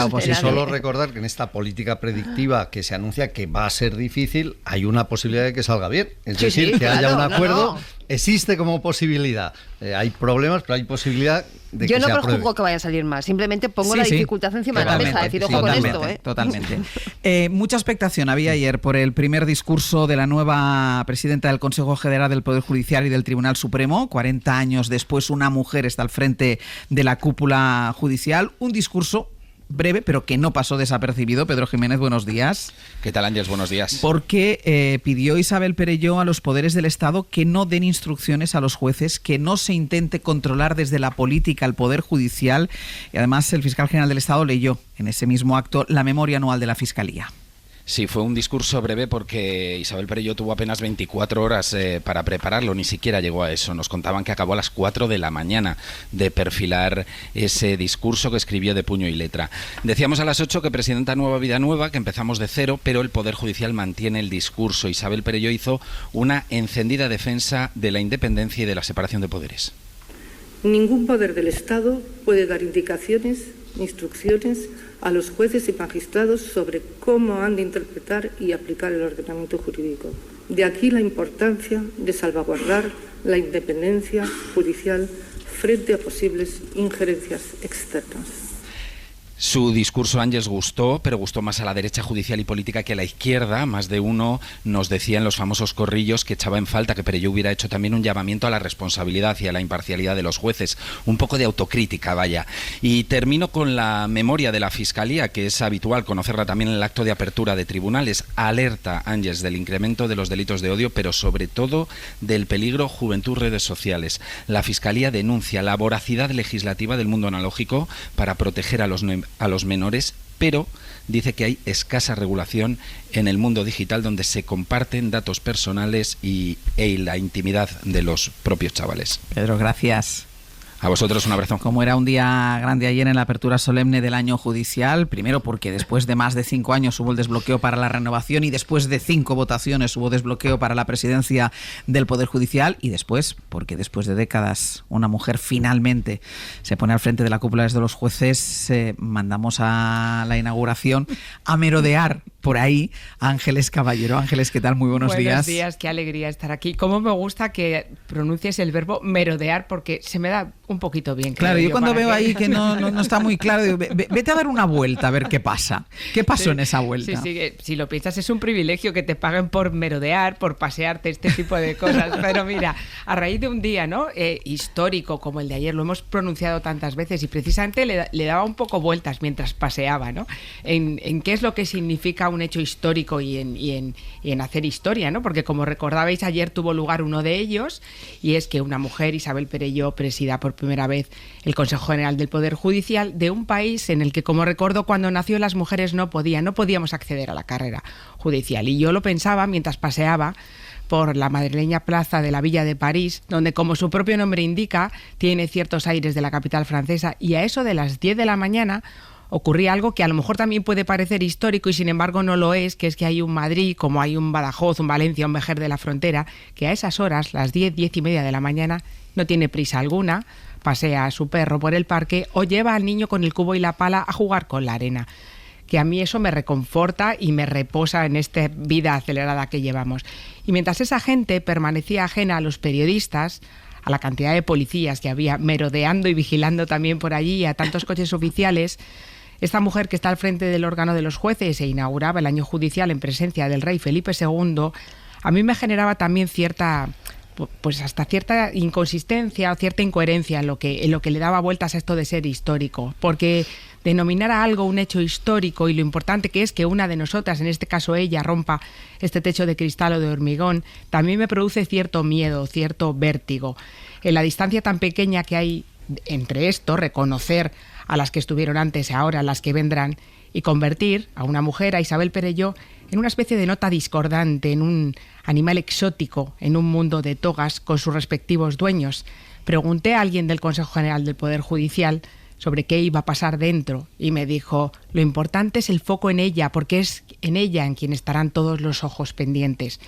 [SPEAKER 4] oposición.
[SPEAKER 7] Solo recordar que en esta política predictiva que se anuncia que va a ser difícil, hay una posibilidad de que salga bien. Es decir, que haya un acuerdo. Existe como posibilidad. Hay problemas, pero hay posibilidad de que se apruebe.
[SPEAKER 6] Yo no prejuzgo que vaya a salir más, simplemente pongo la dificultad encima de la mesa, decir, ojo con esto.
[SPEAKER 4] Totalmente. Mucha expectación había ayer por el primer discurso de la nueva presidenta del Consejo General del Poder Judicial y del Tribunal Supremo. 40 años después, una mujer está al frente de la cúpula judicial. Un discurso breve, pero que no pasó desapercibido. Pedro Jiménez, buenos días.
[SPEAKER 17] ¿Qué tal, Ángeles? Buenos días.
[SPEAKER 4] Porque pidió Isabel Perelló a los poderes del Estado que no den instrucciones a los jueces, que no se intente controlar desde la política al Poder Judicial. Y además, el fiscal general del Estado leyó en ese mismo acto la memoria anual de la Fiscalía.
[SPEAKER 17] Sí, fue un discurso breve porque Isabel Perelló tuvo apenas 24 horas para prepararlo, ni siquiera llegó a eso. Nos contaban que acabó a las 4 de la mañana de perfilar ese discurso que escribió de puño y letra. Decíamos a las 8 que presidenta nueva, vida nueva, que empezamos de cero, pero el Poder Judicial mantiene el discurso. Isabel Perelló hizo una encendida defensa de la independencia y de la separación de poderes.
[SPEAKER 18] Ningún poder del Estado puede dar indicaciones, instrucciones a los jueces y magistrados sobre cómo han de interpretar y aplicar el ordenamiento jurídico. De aquí la importancia de salvaguardar la independencia judicial frente a posibles injerencias externas.
[SPEAKER 17] Su discurso, Ángeles, gustó, pero gustó más a la derecha judicial y política que a la izquierda. Más de uno nos decía en los famosos corrillos que echaba en falta que Perelló hubiera hecho también un llamamiento a la responsabilidad y a la imparcialidad de los jueces. Un poco de autocrítica, vaya. Y termino con la memoria de la Fiscalía, que es habitual conocerla también en el acto de apertura de tribunales. Alerta, Ángeles, del incremento de los delitos de odio, pero sobre todo del peligro juventud-redes sociales. La Fiscalía denuncia la voracidad legislativa del mundo analógico para proteger a los menores, pero dice que hay escasa regulación en el mundo digital donde se comparten datos personales y la intimidad de los propios chavales.
[SPEAKER 4] Pedro, gracias.
[SPEAKER 17] A vosotros un abrazo.
[SPEAKER 4] Como era un día grande ayer en la apertura solemne del año judicial, primero porque después de más de 5 años hubo el desbloqueo para la renovación y después de 5 votaciones hubo desbloqueo para la presidencia del Poder Judicial, y después porque después de décadas una mujer finalmente se pone al frente de la cúpula de los jueces. Mandamos a la inauguración a merodear por ahí a Ángeles Caballero. Ángeles, ¿qué tal? Muy buenos días.
[SPEAKER 19] Buenos días, qué alegría estar aquí. Cómo me gusta que pronuncies el verbo merodear, porque se me da un poquito bien.
[SPEAKER 4] Claro, yo cuando veo ahí que no está muy claro, digo, vete a dar una vuelta a ver qué pasa. ¿Qué pasó en esa vuelta?
[SPEAKER 19] Sí, si lo piensas, es un privilegio que te paguen por merodear, por pasearte, este tipo de cosas. Pero mira, a raíz de un día histórico como el de ayer, lo hemos pronunciado tantas veces y precisamente le daba un poco vueltas mientras paseaba, ¿no? En qué es lo que significa un hecho histórico y en hacer historia, ¿no? Porque como recordabais, ayer tuvo lugar uno de ellos, y es que una mujer, Isabel Perelló, presida por primera vez el Consejo General del Poder Judicial de un país en el que, como recuerdo, cuando nació las mujeres no podíamos acceder a la carrera judicial. Y yo lo pensaba mientras paseaba por la madrileña plaza de la Villa de París, donde, como su propio nombre indica, tiene ciertos aires de la capital francesa, y a eso de las 10 de la mañana ocurría algo que a lo mejor también puede parecer histórico y sin embargo no lo es, que es que hay un Madrid, como hay un Badajoz, un Valencia, un Vejer de la Frontera, que a esas horas, las 10, 10 y media de la mañana, no tiene prisa alguna, pasea a su perro por el parque o lleva al niño con el cubo y la pala a jugar con la arena. Que a mí eso me reconforta y me reposa en esta vida acelerada que llevamos. Y mientras esa gente permanecía ajena a los periodistas, a la cantidad de policías que había merodeando y vigilando también por allí, a tantos coches oficiales, esta mujer que está al frente del órgano de los jueces e inauguraba el año judicial en presencia del rey Felipe II, a mí me generaba también cierta inconsistencia o cierta incoherencia en lo que le daba vueltas a esto de ser histórico, porque denominar a algo un hecho histórico y lo importante que es que una de nosotras, en este caso ella, rompa este techo de cristal o de hormigón, también me produce cierto miedo, cierto vértigo. En la distancia tan pequeña que hay entre esto, reconocer a las que estuvieron antes, ahora, las que vendrán, y convertir a una mujer, a Isabel Perelló, en una especie de nota discordante, en un animal exótico, en un mundo de togas con sus respectivos dueños. Pregunté a alguien del Consejo General del Poder Judicial sobre qué iba a pasar dentro y me dijo: lo importante es el foco en ella, porque es en ella en quien estarán todos los ojos pendientes.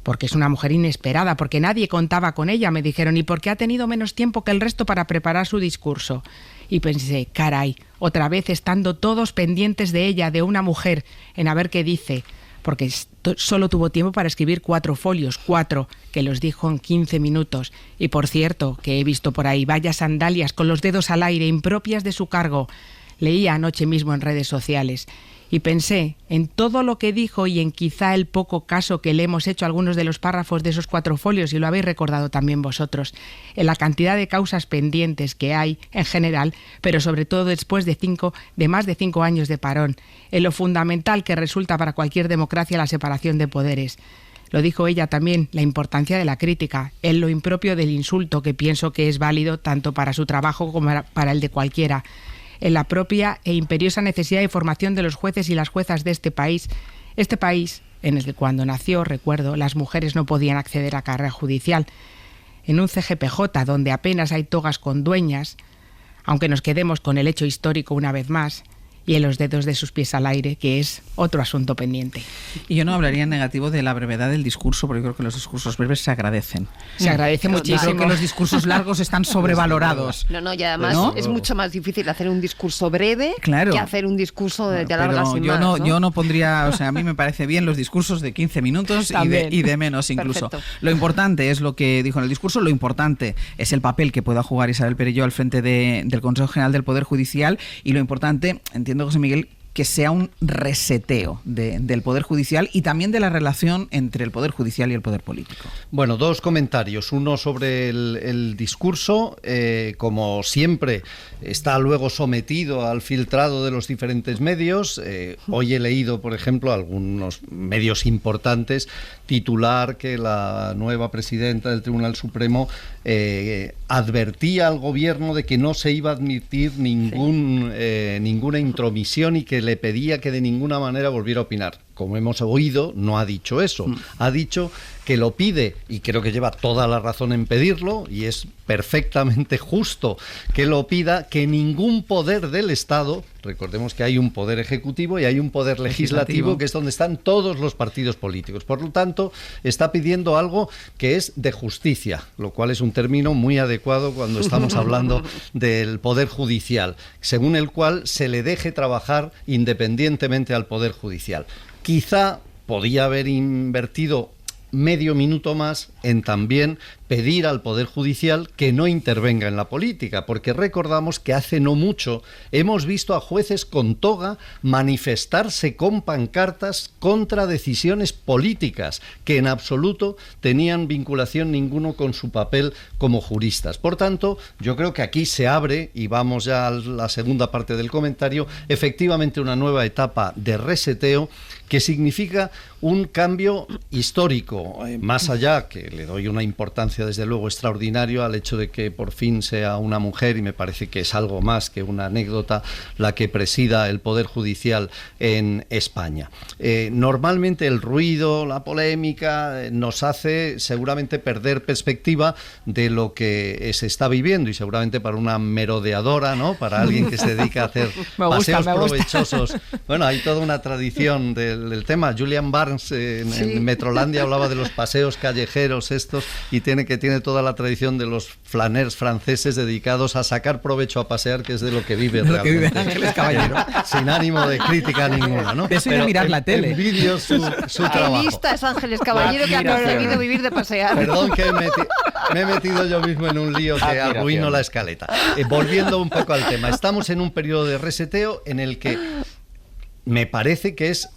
[SPEAKER 19] Porque es una mujer inesperada, porque nadie contaba con ella, me dijeron, y porque ha tenido menos tiempo que el resto para preparar su discurso. Y pensé, caray, otra vez estando todos pendientes de ella, de una mujer, en a ver qué dice, porque solo tuvo tiempo para escribir 4 folios, 4, que los dijo en 15 minutos. Y por cierto, que he visto por ahí, vaya sandalias con los dedos al aire, impropias de su cargo. Leía anoche mismo en redes sociales. Y pensé en todo lo que dijo y en quizá el poco caso que le hemos hecho a algunos de los párrafos de esos 4 folios, y lo habéis recordado también vosotros, en la cantidad de causas pendientes que hay en general, pero sobre todo después de más de 5 años de parón, en lo fundamental que resulta para cualquier democracia la separación de poderes. Lo dijo ella también, la importancia de la crítica, en lo impropio del insulto, que pienso que es válido tanto para su trabajo como para el de cualquiera, en la propia e imperiosa necesidad de formación de los jueces y las juezas de este país en el que cuando nació, recuerdo, las mujeres no podían acceder a carrera judicial, en un CGPJ donde apenas hay togas con dueñas, aunque nos quedemos con el hecho histórico una vez más, y en los dedos de sus pies al aire, que es otro asunto pendiente.
[SPEAKER 4] Y yo no hablaría en negativo de la brevedad del discurso, porque creo que los discursos breves se agradecen.
[SPEAKER 19] Se agradece muchísimo.
[SPEAKER 4] Creo que los discursos largos están sobrevalorados.
[SPEAKER 6] No, y además es mucho más difícil hacer un discurso breve que hacer un discurso de largas y más.
[SPEAKER 4] Yo no pondría, a mí me parece bien los discursos de 15 minutos y de menos incluso. Perfecto. Lo importante es lo que dijo en el discurso, lo importante es el papel que pueda jugar Isabel Perelló al frente del Consejo General del Poder Judicial, y lo importante, entiendo, José Miguel, que sea un reseteo del Poder Judicial y también de la relación entre el Poder Judicial y el Poder Político.
[SPEAKER 7] Bueno, 2 comentarios. Uno sobre el discurso. Como siempre, está luego sometido al filtrado de los diferentes medios. Hoy he leído, por ejemplo, algunos medios importantes titular que la nueva presidenta del Tribunal Supremo advertía al gobierno de que no se iba a admitir ninguna intromisión y que le pedía que de ninguna manera volviera a opinar. Como hemos oído, no ha dicho eso. Ha dicho que lo pide, y creo que lleva toda la razón en pedirlo, y es perfectamente justo que lo pida, que ningún poder del Estado, recordemos que hay un poder ejecutivo y hay un poder legislativo, que es donde están todos los partidos políticos. Por lo tanto, está pidiendo algo que es de justicia, lo cual es un término muy adecuado cuando estamos hablando del poder judicial, según el cual se le deje trabajar independientemente al poder judicial. Quizá podía haber invertido medio minuto más en también pedir al Poder Judicial que no intervenga en la política, porque recordamos que hace no mucho hemos visto a jueces con toga manifestarse con pancartas contra decisiones políticas que en absoluto tenían vinculación ninguno con su papel como juristas. Por tanto, yo creo que aquí se abre, y vamos ya a la segunda parte del comentario, efectivamente una nueva etapa de reseteo que significa un cambio histórico, más allá, que le doy una importancia desde luego extraordinaria al hecho de que por fin sea una mujer, y me parece que es algo más que una anécdota, la que presida el Poder Judicial en España. Normalmente el ruido, la polémica, nos hace seguramente perder perspectiva de lo que se está viviendo, y seguramente para una merodeadora, ¿no?, para alguien que se dedica a hacer paseos provechosos. Bueno, hay toda una tradición del tema. Julian Barnes en Metrolandia hablaba de los paseos callejeros estos, y tiene toda la tradición de los flaners franceses dedicados a sacar provecho a pasear, que es de lo que vive realmente
[SPEAKER 4] Ángeles Caballero.
[SPEAKER 7] Sin ánimo de crítica ninguna, ¿no?
[SPEAKER 4] Eso de mirar la tele.
[SPEAKER 7] Envidio su trabajo.
[SPEAKER 6] Qué lista es Ángeles Caballero, que ha conseguido vivir de pasear.
[SPEAKER 7] Perdón que me he metido yo mismo en un lío que arruino la escaleta. Volviendo un poco al tema, estamos en un periodo de reseteo en el que me parece que es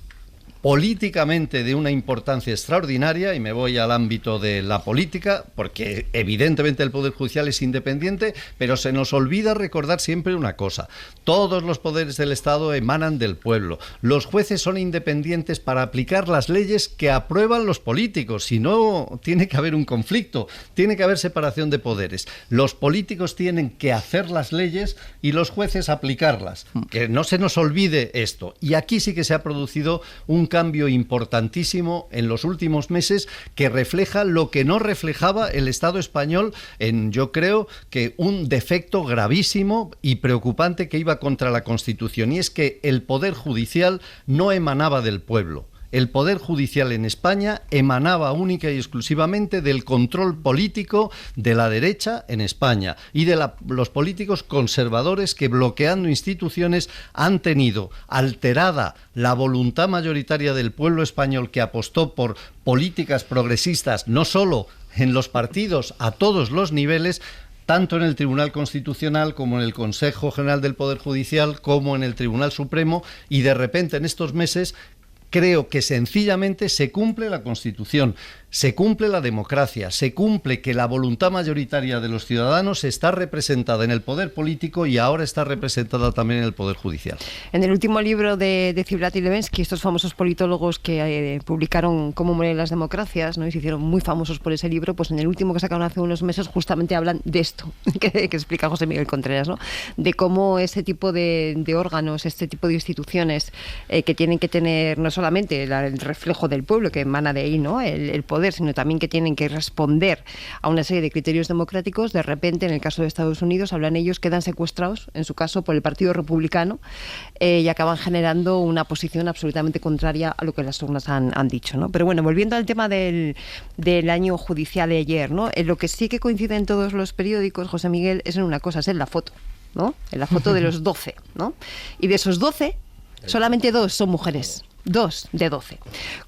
[SPEAKER 7] políticamente de una importancia extraordinaria, y me voy al ámbito de la política, porque evidentemente el Poder Judicial es independiente, pero se nos olvida recordar siempre una cosa: todos los poderes del Estado emanan del pueblo. Los jueces son independientes para aplicar las leyes que aprueban los políticos, si no tiene que haber un conflicto, tiene que haber separación de poderes. Los políticos tienen que hacer las leyes y los jueces aplicarlas. Que no se nos olvide esto. Y aquí sí que se ha producido un cambio importantísimo en los últimos meses que refleja lo que no reflejaba el Estado español en, yo creo, que un defecto gravísimo y preocupante que iba contra la Constitución, y es que el Poder Judicial no emanaba del pueblo. El Poder Judicial en España emanaba única y exclusivamente del control político de la derecha en España y de los políticos conservadores que, bloqueando instituciones, han tenido alterada la voluntad mayoritaria del pueblo español, que apostó por políticas progresistas, no solo en los partidos, a todos los niveles, tanto en el Tribunal Constitucional como en el Consejo General del Poder Judicial, como en el Tribunal Supremo, y de repente en estos meses creo que sencillamente se cumple la Constitución, se cumple la democracia, se cumple que la voluntad mayoritaria de los ciudadanos está representada en el poder político y ahora está representada también en el Poder Judicial.
[SPEAKER 6] En el último libro de Ziblatt y Levensky, estos famosos politólogos que publicaron Cómo mueren las democracias, ¿no? Y se hicieron muy famosos por ese libro, pues en el último que sacaron hace unos meses justamente hablan de esto, que explica José Miguel Contreras, ¿no? De cómo ese tipo de órganos, este tipo de instituciones que tienen que tener no solamente el reflejo del pueblo que emana de ahí, ¿no? El poder, sino también que tienen que responder a una serie de criterios democráticos, de repente, en el caso de Estados Unidos, hablan ellos, quedan secuestrados, en su caso, por el Partido Republicano, y acaban generando una posición absolutamente contraria a lo que las urnas han dicho, ¿no? Pero bueno, volviendo al tema del año judicial de ayer, ¿no? En lo que sí que coincide en todos los periódicos, José Miguel, es en una cosa, es en la foto, ¿no? En la foto de los 12, ¿no? Y de esos 12, solamente 2 son mujeres. 2 de 12.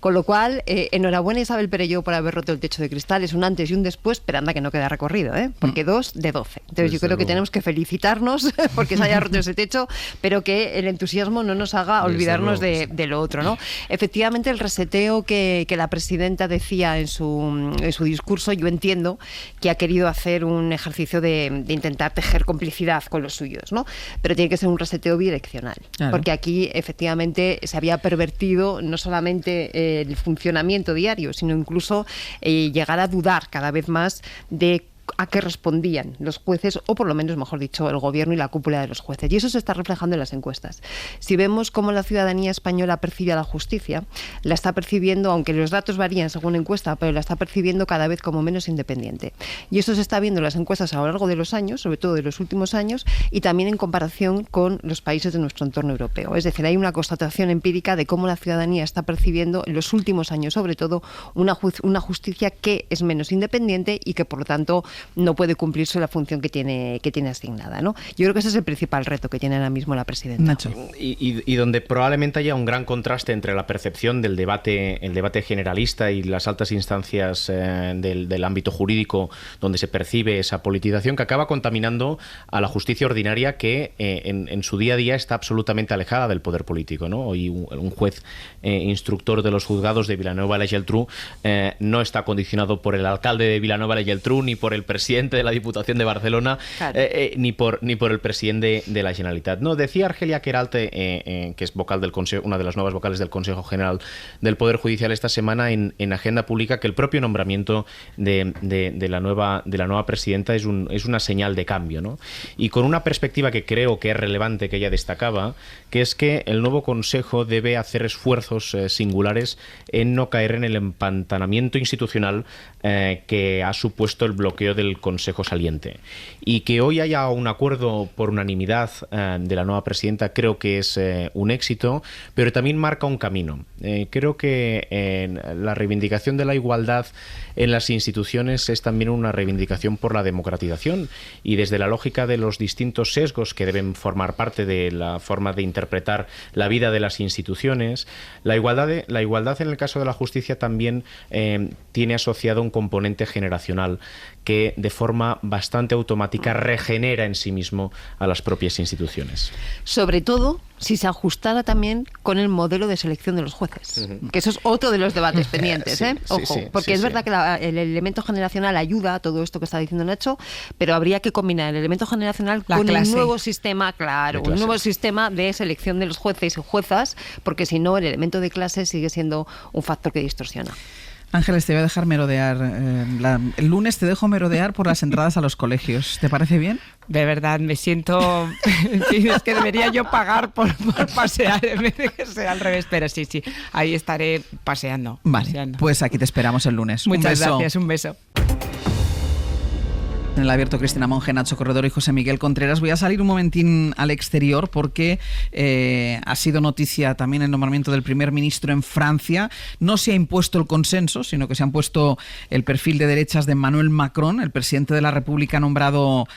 [SPEAKER 6] Con lo cual, enhorabuena Isabel Perelló por haber roto el techo de cristal. Es un antes y un después, pero anda que no queda recorrido, ¿eh? Porque 2 de 12. Entonces yo creo que tenemos que felicitarnos porque se haya roto ese techo, pero que el entusiasmo no nos haga olvidarnos de lo otro, ¿no? Efectivamente, el reseteo que la presidenta decía en su discurso, yo entiendo que ha querido hacer un ejercicio de intentar tejer complicidad con los suyos, ¿no? Pero tiene que ser un reseteo bidireccional. Claro. Porque aquí, efectivamente, se había pervertido no solamente el funcionamiento diario, sino incluso llegar a dudar cada vez más de a qué respondían los jueces, o por lo menos, mejor dicho, el gobierno y la cúpula de los jueces. Y eso se está reflejando en las encuestas. Si vemos cómo la ciudadanía española percibe a la justicia, la está percibiendo, aunque los datos varían según encuesta, pero la está percibiendo cada vez como menos independiente. Y eso se está viendo en las encuestas a lo largo de los años, sobre todo de los últimos años, y también en comparación con los países de nuestro entorno europeo. Es decir, hay una constatación empírica de cómo la ciudadanía está percibiendo en los últimos años, sobre todo, una justicia que es menos independiente y que, por lo tanto, no puede cumplirse la función que tiene asignada, ¿no? Yo creo que ese es el principal reto que tiene ahora mismo la presidenta.
[SPEAKER 4] Nacho.
[SPEAKER 11] Y donde probablemente haya un gran contraste entre la percepción del debate, el debate generalista y las altas instancias del ámbito jurídico, donde se percibe esa politización que acaba contaminando a la justicia ordinaria, que en su día a día está absolutamente alejada del poder político, ¿no? Hoy un juez instructor de los juzgados de Vilanova y la Geltrú no está condicionado por el alcalde de Vilanova y la Geltrú, ni por el presidente de la Diputación de Barcelona, claro, ni por el presidente de la Generalitat. No, decía Argelia Queralte, que es vocal del Consejo, una de las nuevas vocales del Consejo General del Poder Judicial esta semana en Agenda Pública, que el propio nombramiento de la nueva presidenta es una señal de cambio, ¿no? Y con una perspectiva que creo que es relevante, que ella destacaba, que es que el nuevo Consejo debe hacer esfuerzos singulares en no caer en el empantanamiento institucional que ha supuesto el bloqueo del Consejo saliente. Y que hoy haya un acuerdo por unanimidad de la nueva presidenta, creo que es un éxito, pero también marca un camino. Creo que la reivindicación de la igualdad en las instituciones es también una reivindicación por la democratización, y desde la lógica de los distintos sesgos que deben formar parte de la forma de interpretar la vida de las instituciones, la igualdad en el caso de la justicia también tiene asociado un componente generacional, que que de forma bastante automática regenera en sí mismo a las propias instituciones.
[SPEAKER 6] Sobre todo si se ajustara también con el modelo de selección de los jueces, que eso es otro de los debates pendientes,
[SPEAKER 11] sí,
[SPEAKER 6] ojo,
[SPEAKER 11] sí,
[SPEAKER 6] porque es verdad que el elemento generacional ayuda a todo esto que está diciendo Nacho, pero habría que combinar el elemento generacional con un nuevo sistema, un nuevo sistema de selección de los jueces y juezas, porque si no el elemento de clase sigue siendo un factor que distorsiona.
[SPEAKER 4] Ángeles, te voy a dejar merodear. El lunes te dejo merodear por las entradas a los colegios. ¿Te parece bien?
[SPEAKER 19] De verdad, me siento... es que debería yo pagar por pasear en vez de que sea al revés, pero sí, ahí estaré paseando.
[SPEAKER 4] Vale, pues aquí te esperamos el lunes.
[SPEAKER 19] Muchas gracias, un beso.
[SPEAKER 4] En el abierto, Cristina Monge, Nacho Corredor y José Miguel Contreras. Voy a salir un momentín al exterior porque ha sido noticia también el nombramiento del primer ministro en Francia. No se ha impuesto el consenso, sino que se ha impuesto el perfil de derechas de Emmanuel Macron, el presidente de la República nombrado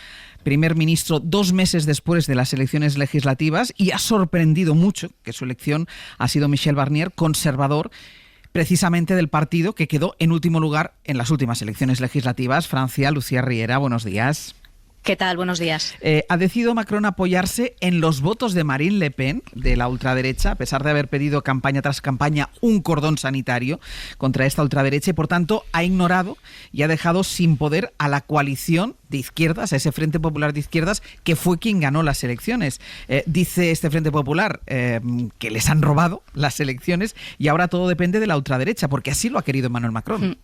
[SPEAKER 4] primer ministro 2 meses después de las elecciones legislativas, y ha sorprendido mucho que su elección ha sido Michel Barnier, conservador, precisamente del partido que quedó en último lugar en las últimas elecciones legislativas. Francia, Lucía Riera, buenos días.
[SPEAKER 20] ¿Qué tal? Buenos días.
[SPEAKER 4] ¿Ha decidido Macron apoyarse en los votos de Marine Le Pen, de la ultraderecha, a pesar de haber pedido campaña tras campaña un cordón sanitario contra esta ultraderecha, y por tanto ha ignorado y ha dejado sin poder a la coalición de izquierdas, a ese Frente Popular de Izquierdas, que fue quien ganó las elecciones? Dice este Frente Popular que les han robado las elecciones y ahora todo depende de la ultraderecha, porque así lo ha querido Emmanuel Macron.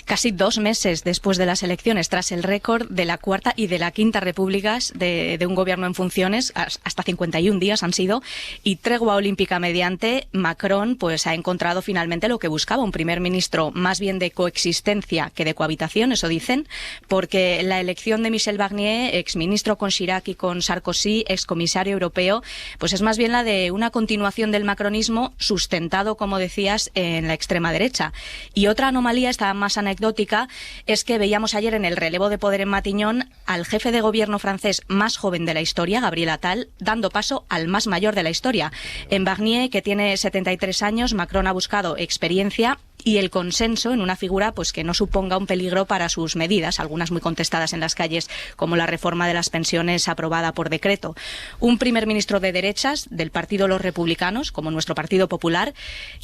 [SPEAKER 20] Casi 2 meses después de las elecciones, tras el récord de la Cuarta y de la Quinta Repúblicas de un gobierno en funciones, hasta 51 días han sido, y tregua olímpica mediante, Macron pues ha encontrado finalmente lo que buscaba, un primer ministro más bien de coexistencia que de cohabitación, eso dicen, porque la elección de Michel Barnier, exministro con Chirac y con Sarkozy, excomisario europeo, pues es más bien la de una continuación del macronismo sustentado, como decías, en la extrema derecha. Y otra anomalía, esta más anecdótica, es que veíamos ayer en el relevo de poder en Matignon al jefe de gobierno francés más joven de la historia, Gabriel Attal, dando paso al más mayor de la historia. En Barnier, que tiene 73 años, Macron ha buscado experiencia y el consenso en una figura pues que no suponga un peligro para sus medidas, algunas muy contestadas en las calles, como la reforma de las pensiones aprobada por decreto. Un primer ministro de derechas del partido Los Republicanos, como nuestro Partido Popular,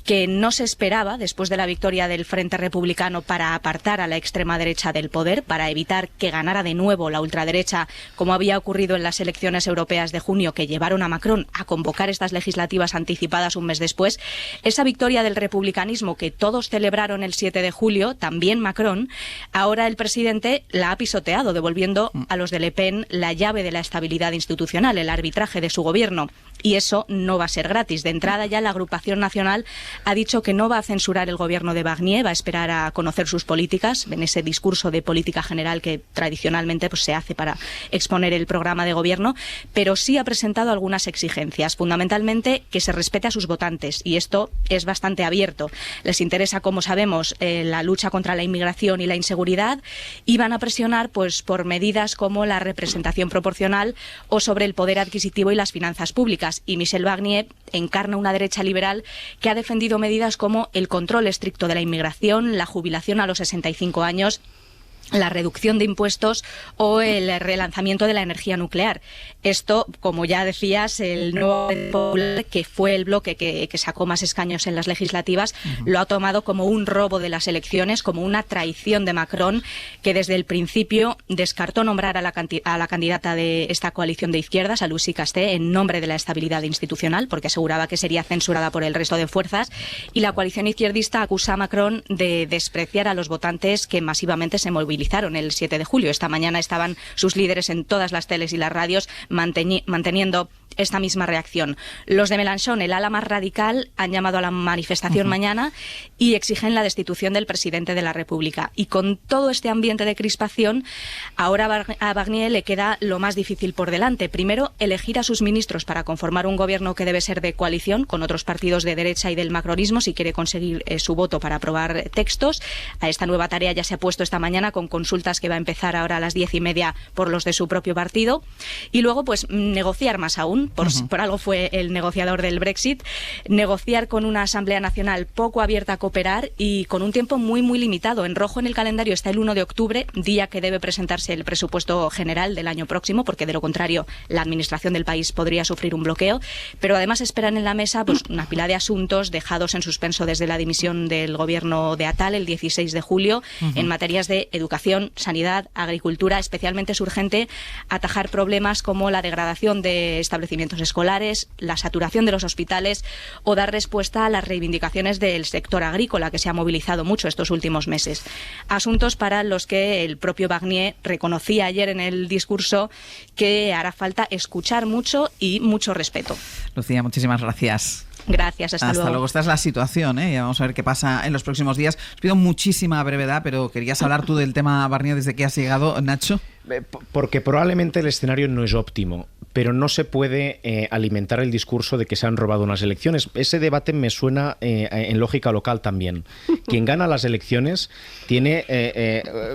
[SPEAKER 20] que no se esperaba después de la victoria del Frente Republicano para apartar a la extrema derecha del poder, para evitar que ganara de nuevo la ultraderecha, como había ocurrido en las elecciones europeas de junio, que llevaron a Macron a convocar estas legislativas anticipadas un mes después. Esa victoria del republicanismo que todos celebraron el 7 de julio, también Macron, ahora el presidente la ha pisoteado, devolviendo a los de Le Pen la llave de la estabilidad institucional, el arbitraje de su gobierno. Y eso no va a ser gratis. De entrada ya la agrupación nacional ha dicho que no va a censurar el gobierno de Barnier, va a esperar a conocer sus políticas, en ese discurso de política general que tradicionalmente pues, se hace para exponer el programa de gobierno, pero sí ha presentado algunas exigencias, fundamentalmente que se respete a sus votantes, y esto es bastante abierto. Les interesa, como sabemos, la lucha contra la inmigración y la inseguridad, y van a presionar pues por medidas como la representación proporcional o sobre el poder adquisitivo y las finanzas públicas. Y Michel Barnier encarna una derecha liberal que ha defendido medidas como el control estricto de la inmigración, la jubilación a los 65 años, la reducción de impuestos o el relanzamiento de la energía nuclear. Esto, como ya decías, el nuevo Popular, que fue el bloque que sacó más escaños en las legislativas, lo ha tomado como un robo de las elecciones, como una traición de Macron, que desde el principio descartó nombrar a la candidata de esta coalición de izquierdas, a Lucie Casté, en nombre de la estabilidad institucional, porque aseguraba que sería censurada por el resto de fuerzas, y la coalición izquierdista acusa a Macron de despreciar a los votantes que masivamente se movilizaron el 7 de julio. Esta mañana estaban sus líderes en todas las teles y las radios manteniendo esta misma reacción. Los de Mélenchon, el ala más radical, han llamado a la manifestación mañana y exigen la destitución del presidente de la República. Y con todo este ambiente de crispación, ahora a Barnier le queda lo más difícil por delante. Primero, elegir a sus ministros para conformar un gobierno que debe ser de coalición con otros partidos de derecha y del macronismo, si quiere conseguir su voto para aprobar textos. A esta nueva tarea ya se ha puesto esta mañana con consultas que va a empezar ahora a las 10:30 por los de su propio partido. Y luego, pues, negociar más aún. Macron, por algo fue el negociador del Brexit, negociar con una Asamblea Nacional poco abierta a cooperar y con un tiempo muy, muy limitado. En rojo en el calendario está el 1 de octubre, día que debe presentarse el presupuesto general del año próximo, porque de lo contrario la administración del país podría sufrir un bloqueo, pero además esperan en la mesa pues, una pila de asuntos dejados en suspenso desde la dimisión del gobierno de Attal el 16 de julio en materias de educación, sanidad, agricultura. Especialmente es urgente atajar problemas como la degradación de establecimientos escolares, la saturación de los hospitales o dar respuesta a las reivindicaciones del sector agrícola, que se ha movilizado mucho estos últimos meses. Asuntos para los que el propio Barnier reconocía ayer en el discurso que hará falta escuchar mucho y mucho respeto.
[SPEAKER 4] Lucía, muchísimas gracias.
[SPEAKER 20] Gracias, hasta luego.
[SPEAKER 4] Esta es la situación, ¿eh? Ya vamos a ver qué pasa en los próximos días. Os pido muchísima brevedad, pero querías hablar tú del tema Barnier desde que has llegado, Nacho.
[SPEAKER 11] Porque probablemente el escenario no es óptimo, pero no se puede alimentar el discurso de que se han robado unas elecciones. Ese debate me suena en lógica local también. Quien gana las elecciones tiene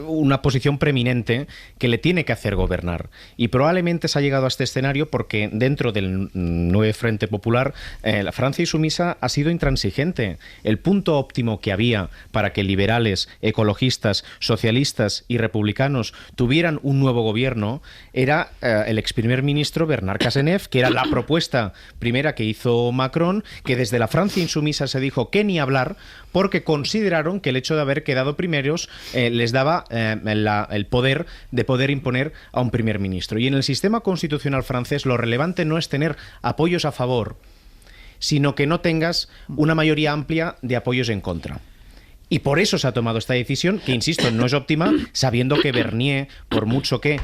[SPEAKER 11] una posición preeminente que le tiene que hacer gobernar. Y probablemente se ha llegado a este escenario porque dentro del nuevo Frente Popular, la Francia insumisa ha sido intransigente. El punto óptimo que había para que liberales, ecologistas, socialistas y republicanos tuvieran un nuevo gobierno era el ex primer ministro Bernard Cazeneuve, que era la propuesta primera que hizo Macron, que desde la Francia insumisa se dijo que ni hablar, porque consideraron que el hecho de haber quedado primeros les daba el poder de poder imponer a un primer ministro. Y en el sistema constitucional francés lo relevante no es tener apoyos a favor, sino que no tengas una mayoría amplia de apoyos en contra. Y por eso se ha tomado esta decisión, que insisto, no es óptima, sabiendo que Barnier, por mucho que...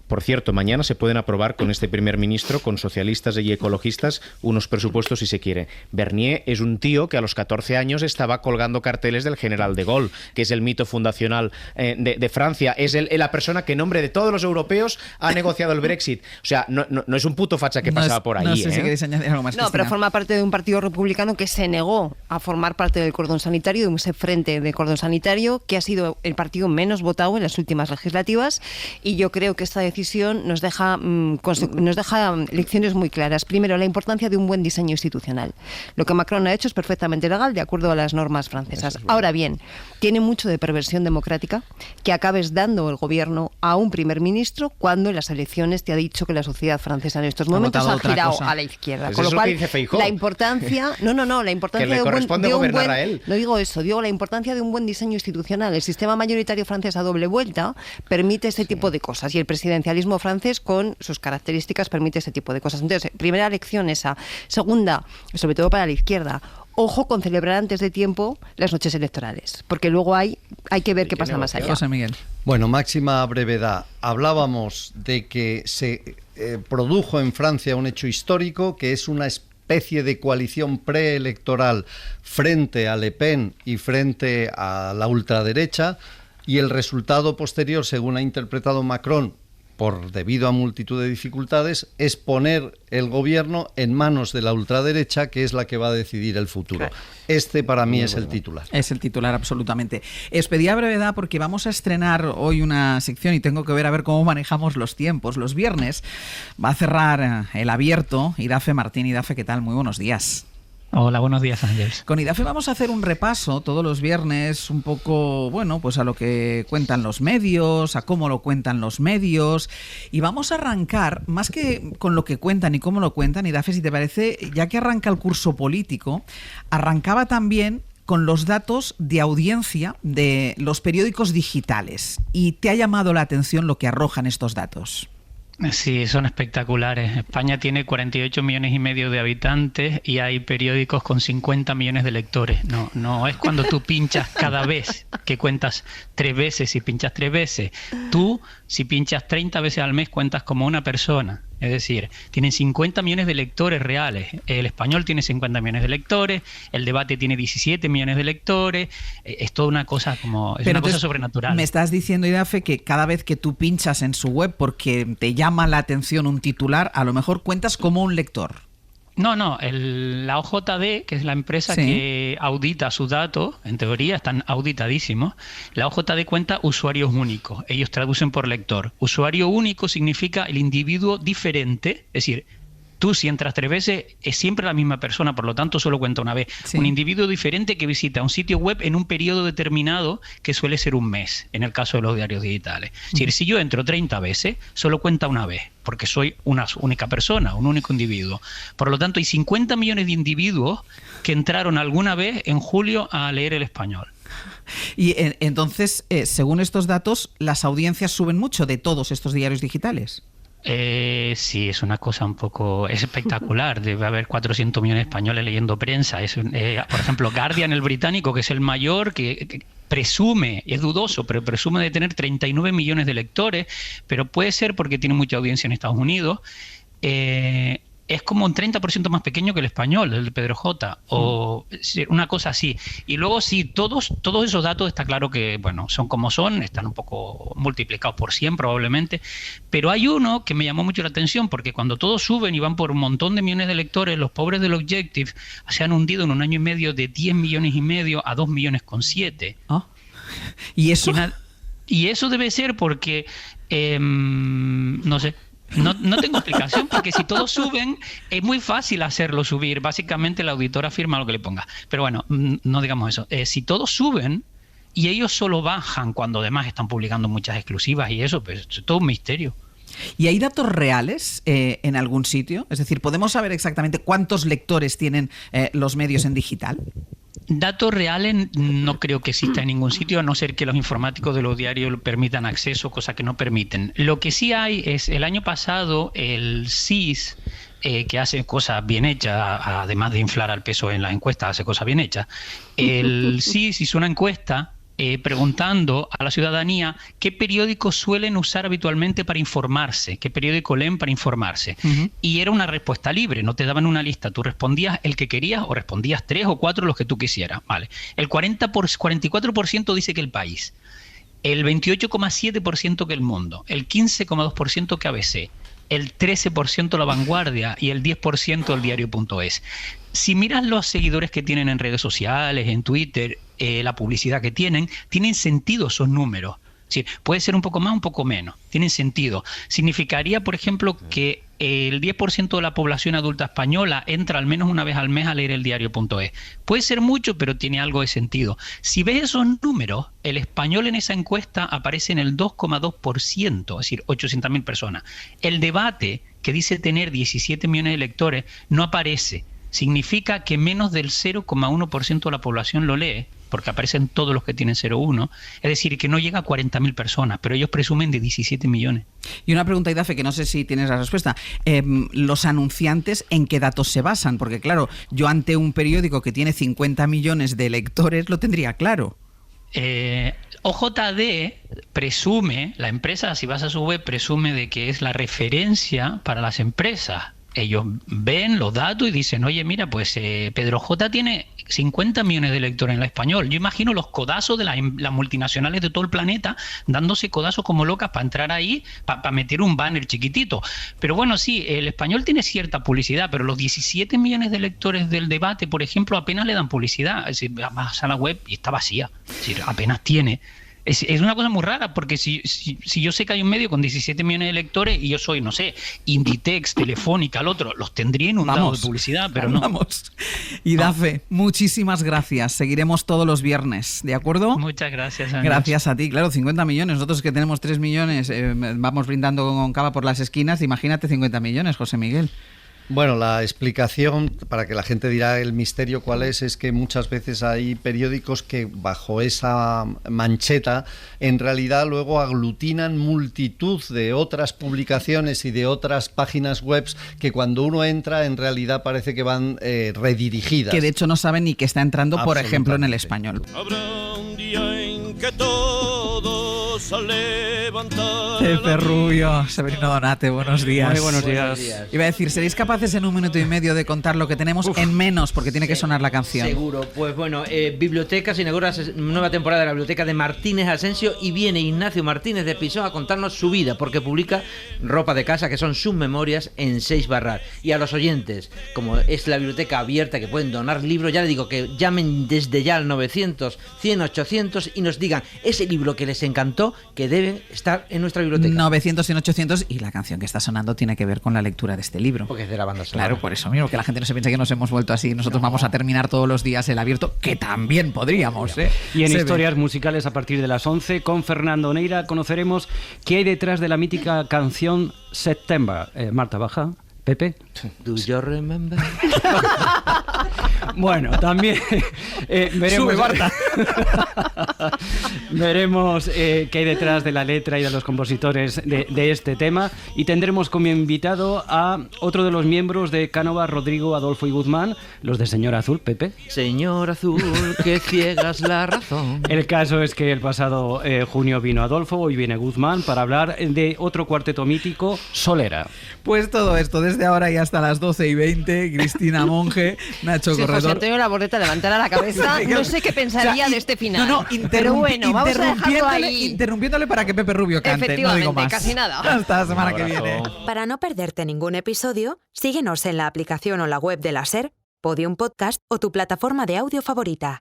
[SPEAKER 11] Por cierto, mañana se pueden aprobar con este primer ministro, con socialistas y ecologistas, unos presupuestos si se quiere. Barnier es un tío que a los 14 años estaba colgando carteles del general de Gaulle, que es el mito fundacional de Francia. Es la persona que en nombre de todos los europeos ha negociado el Brexit. O sea, no es un puto facha que pasaba por ahí.
[SPEAKER 4] No sé si queréis añadir algo más,
[SPEAKER 6] No, pero forma parte de un partido republicano que se negó a formar parte del cordón sanitario, de ese frente de cordón sanitario, que ha sido el partido menos votado en las últimas legislativas. Y yo creo que esta decisión nos deja lecciones muy claras. Primero, la importancia de un buen diseño institucional. Lo que Macron ha hecho es perfectamente legal, de acuerdo a las normas francesas. Ahora bien, tiene mucho de perversión democrática que acabes dando el gobierno a un primer ministro cuando en las elecciones te ha dicho que la sociedad francesa en estos momentos ha girado a la izquierda.
[SPEAKER 11] Pues
[SPEAKER 6] con lo cual,
[SPEAKER 11] la
[SPEAKER 6] importancia... la importancia
[SPEAKER 11] que le corresponde gobernar a él.
[SPEAKER 6] No digo eso, digo la importancia de un buen diseño institucional. El sistema mayoritario francés a doble vuelta permite este tipo de cosas y el presidencialismo francés con sus características permite este tipo de cosas. Entonces, primera lección esa. Segunda, sobre todo para la izquierda, ojo con celebrar antes de tiempo las noches electorales, porque luego hay que ver qué pasa más allá.
[SPEAKER 4] José Miguel.
[SPEAKER 7] Bueno, máxima brevedad. Hablábamos de que se produjo en Francia un hecho histórico, que es una especie de coalición preelectoral frente a Le Pen y frente a la ultraderecha, y el resultado posterior, según ha interpretado Macron, debido a multitud de dificultades, es poner el gobierno en manos de la ultraderecha, que es la que va a decidir el futuro. Este para mí es el titular.
[SPEAKER 4] Es el titular, absolutamente. Os pedía brevedad porque vamos a estrenar hoy una sección y tengo que ver a ver cómo manejamos los tiempos. Los viernes va a cerrar El Abierto Idafe Martín. Idafe, ¿qué tal? Muy buenos días.
[SPEAKER 21] Hola, buenos días, Ángeles.
[SPEAKER 4] Con Idafe vamos a hacer un repaso todos los viernes, un poco, pues a lo que cuentan los medios, a cómo lo cuentan los medios, y vamos a arrancar, más que con lo que cuentan y cómo lo cuentan, Idafe, si te parece, ya que arranca el curso político, arrancaba también con los datos de audiencia de los periódicos digitales, y te ha llamado la atención lo que arrojan estos datos.
[SPEAKER 21] Sí, son espectaculares. España tiene 48 millones y medio de habitantes y hay periódicos con 50 millones de lectores. No es cuando tú pinchas cada vez que cuentas 3 veces y pinchas 3 veces. Tú, si pinchas 30 veces al mes, cuentas como una persona. Es decir, tienen 50 millones de lectores reales. El Español tiene 50 millones de lectores, el Debate tiene 17 millones de lectores. Es toda una cosa cosa sobrenatural.
[SPEAKER 4] Me estás diciendo, Idafe, que cada vez que tú pinchas en su web porque te llama la atención un titular, a lo mejor cuentas como un lector.
[SPEAKER 21] No, la OJD, que es la empresa que audita sus datos, en teoría están auditadísimos, la OJD cuenta usuarios únicos, ellos traducen por lector. Usuario único significa el individuo diferente, es decir, Tú, si entras 3 veces, es siempre la misma persona, por lo tanto solo cuenta una vez.
[SPEAKER 4] Sí.
[SPEAKER 21] Un individuo diferente que visita un sitio web en un periodo determinado que suele ser un mes, en el caso de los diarios digitales. Es decir, si yo entro 30 veces, solo cuenta una vez, porque soy una única persona, un único individuo. Por lo tanto, hay 50 millones de individuos que entraron alguna vez en julio a leer El Español.
[SPEAKER 4] Y entonces, según estos datos, las audiencias suben mucho de todos estos diarios digitales.
[SPEAKER 21] Sí, es una cosa un poco... Es espectacular. Debe haber 400 millones de españoles leyendo prensa. Por ejemplo, Guardian, el británico, que es el mayor, que presume, es dudoso, pero presume de tener 39 millones de lectores, pero puede ser porque tiene mucha audiencia en Estados Unidos. Es como un 30% más pequeño que El Español, el de Pedro J, o una cosa así. Y luego sí, todos esos datos está claro que, bueno, son como son, están un poco multiplicados por 100 probablemente, pero hay uno que me llamó mucho la atención, porque cuando todos suben y van por un montón de millones de lectores, los pobres del Objective se han hundido en un año y medio de 10 millones y medio a 2 millones con 7.
[SPEAKER 4] ¿Ah? ¿Y eso?
[SPEAKER 21] Y eso debe ser porque, no sé... No tengo explicación, porque si todos suben, es muy fácil hacerlo subir. Básicamente la auditora firma lo que le ponga. Pero bueno, no digamos eso. Si todos suben y ellos solo bajan cuando además están publicando muchas exclusivas y eso, pues es todo un misterio.
[SPEAKER 4] ¿Y hay datos reales en algún sitio? Es decir, ¿podemos saber exactamente cuántos lectores tienen los medios en digital?
[SPEAKER 21] Datos reales no creo que exista en ningún sitio, a no ser que los informáticos de los diarios permitan acceso, cosa que no permiten. Lo que sí hay es, el año pasado, el CIS, que hace cosas bien hechas, además de inflar al peso en las encuestas, hace cosas bien hechas. El CIS hizo una encuesta preguntando a la ciudadanía qué periódicos suelen usar habitualmente para informarse, qué periódico leen para informarse. Y era una respuesta libre, no te daban una lista, tú respondías el que querías o respondías 3 o 4 los que tú quisieras. Vale. El 44% dice que El País, el 28,7% que El Mundo, el 15,2% que ABC, el 13% La Vanguardia y el 10% el diario.es. Si miras los seguidores que tienen en redes sociales, en Twitter, la publicidad que tienen sentido esos números. Es decir, puede ser un poco más, un poco menos, tienen sentido. Significaría, por ejemplo, que el 10% de la población adulta española entra al menos una vez al mes a leer el diario.es. Puede ser mucho, pero tiene algo de sentido. Si ves esos números, El Español en esa encuesta aparece en el 2,2%, es decir, 800.000 personas. El Debate, que dice tener 17 millones de lectores, no aparece. Significa que menos del 0,1% de la población lo lee, porque aparecen todos los que tienen 0,1, es decir, que no llega a 40.000 personas, pero ellos presumen de 17 millones.
[SPEAKER 4] Y una pregunta, Idafe, que no sé si tienes la respuesta. ¿Los anunciantes en qué datos se basan? Porque claro, yo ante un periódico que tiene 50 millones de lectores lo tendría claro.
[SPEAKER 21] OJD presume, la empresa, si vas a su web, presume de que es la referencia para las empresas. Ellos ven los datos y dicen, oye, mira, pues Pedro J tiene 50 millones de lectores en El Español. Yo imagino los codazos de las multinacionales de todo el planeta dándose codazos como locas para entrar ahí, para meter un banner chiquitito. Pero bueno, sí, El Español tiene cierta publicidad, pero los 17 millones de lectores del Debate, por ejemplo, apenas le dan publicidad. Es decir, vas a la web y está vacía. Es decir, apenas tiene. Es una cosa muy rara, porque si yo sé que hay un medio con 17 millones de lectores y yo soy, no sé, Inditex, Telefónica, el otro, los tendría inundados de publicidad, pero no.
[SPEAKER 4] Vamos. Idafe, muchísimas gracias. Seguiremos todos los viernes, ¿de acuerdo?
[SPEAKER 21] Muchas gracias, Ángeles.
[SPEAKER 4] Gracias a ti. Claro, 50 millones. Nosotros que tenemos 3 millones, vamos brindando con cava por las esquinas. Imagínate 50 millones, José Miguel.
[SPEAKER 7] Bueno, la explicación, para que la gente dirá el misterio cuál es que muchas veces hay periódicos que bajo esa mancheta en realidad luego aglutinan multitud de otras publicaciones y de otras páginas web que cuando uno entra en realidad parece que van redirigidas.
[SPEAKER 4] Que de hecho no saben ni que está entrando, por ejemplo, en El Español.
[SPEAKER 1] Habrá un día en que todos al levantar
[SPEAKER 4] Pepe Rubio, Severino Donate, buenos días.
[SPEAKER 22] Muy buenos días.
[SPEAKER 4] Iba a decir, ¿seréis capaces en 1 minuto y medio de contar lo que tenemos en menos? Porque tiene que sonar la canción.
[SPEAKER 22] Seguro. Pues bueno, Biblioteca se inaugura nueva temporada de la Biblioteca de Martínez Asensio y viene Ignacio Martínez de Pisón a contarnos su vida, porque publica Ropa de Casa, que son sus memorias en 6 barras. Y a los oyentes, como es la biblioteca abierta, que pueden donar libros, ya les digo que llamen desde ya al 900 100 800 y nos digan ese libro que les encantó cuento que deben estar en nuestra biblioteca.
[SPEAKER 4] 900 y 800, y la canción que está sonando tiene que ver con la lectura de este libro.
[SPEAKER 22] Porque es de la banda sonora.
[SPEAKER 4] Claro, por eso mismo, que la gente no se piensa que nos hemos vuelto así. Nosotros vamos a terminar todos los días El Abierto, que también podríamos.
[SPEAKER 3] Y en
[SPEAKER 4] Se
[SPEAKER 3] Historias Musicales, a partir de las 11, con Fernando Neira, conoceremos qué hay detrás de la mítica canción September. Marta, baja. Pepe.
[SPEAKER 22] Do you remember?
[SPEAKER 3] Bueno, también veremos.
[SPEAKER 4] Sube, Marta.
[SPEAKER 3] Veremos qué hay detrás de la letra y de los compositores de este tema. Y tendremos como invitado a otro de los miembros de Cánova, Rodrigo, Adolfo y Guzmán, los de Señor Azul, Pepe.
[SPEAKER 22] Señor Azul, que ciegas la razón.
[SPEAKER 3] El caso es que el pasado junio vino Adolfo, hoy viene Guzmán para hablar de otro cuarteto mítico, Solera.
[SPEAKER 4] Pues todo esto, desde ahora y hasta las 12:20, Cristina Monge, Nacho
[SPEAKER 6] Si
[SPEAKER 4] Corredor.
[SPEAKER 6] José Antonio Laborreta levantara la cabeza, no sé qué pensaría de este final. Pero bueno, vamos a dejarlo ahí.
[SPEAKER 4] Interrumpiéndole para que Pepe Rubio cante, no
[SPEAKER 6] Efectivamente,
[SPEAKER 4] digo más.
[SPEAKER 6] casi nada.
[SPEAKER 4] Hasta la semana que viene.
[SPEAKER 2] Para no perderte ningún episodio, síguenos en la aplicación o la web de la SER, Podium Podcast o tu plataforma de audio favorita.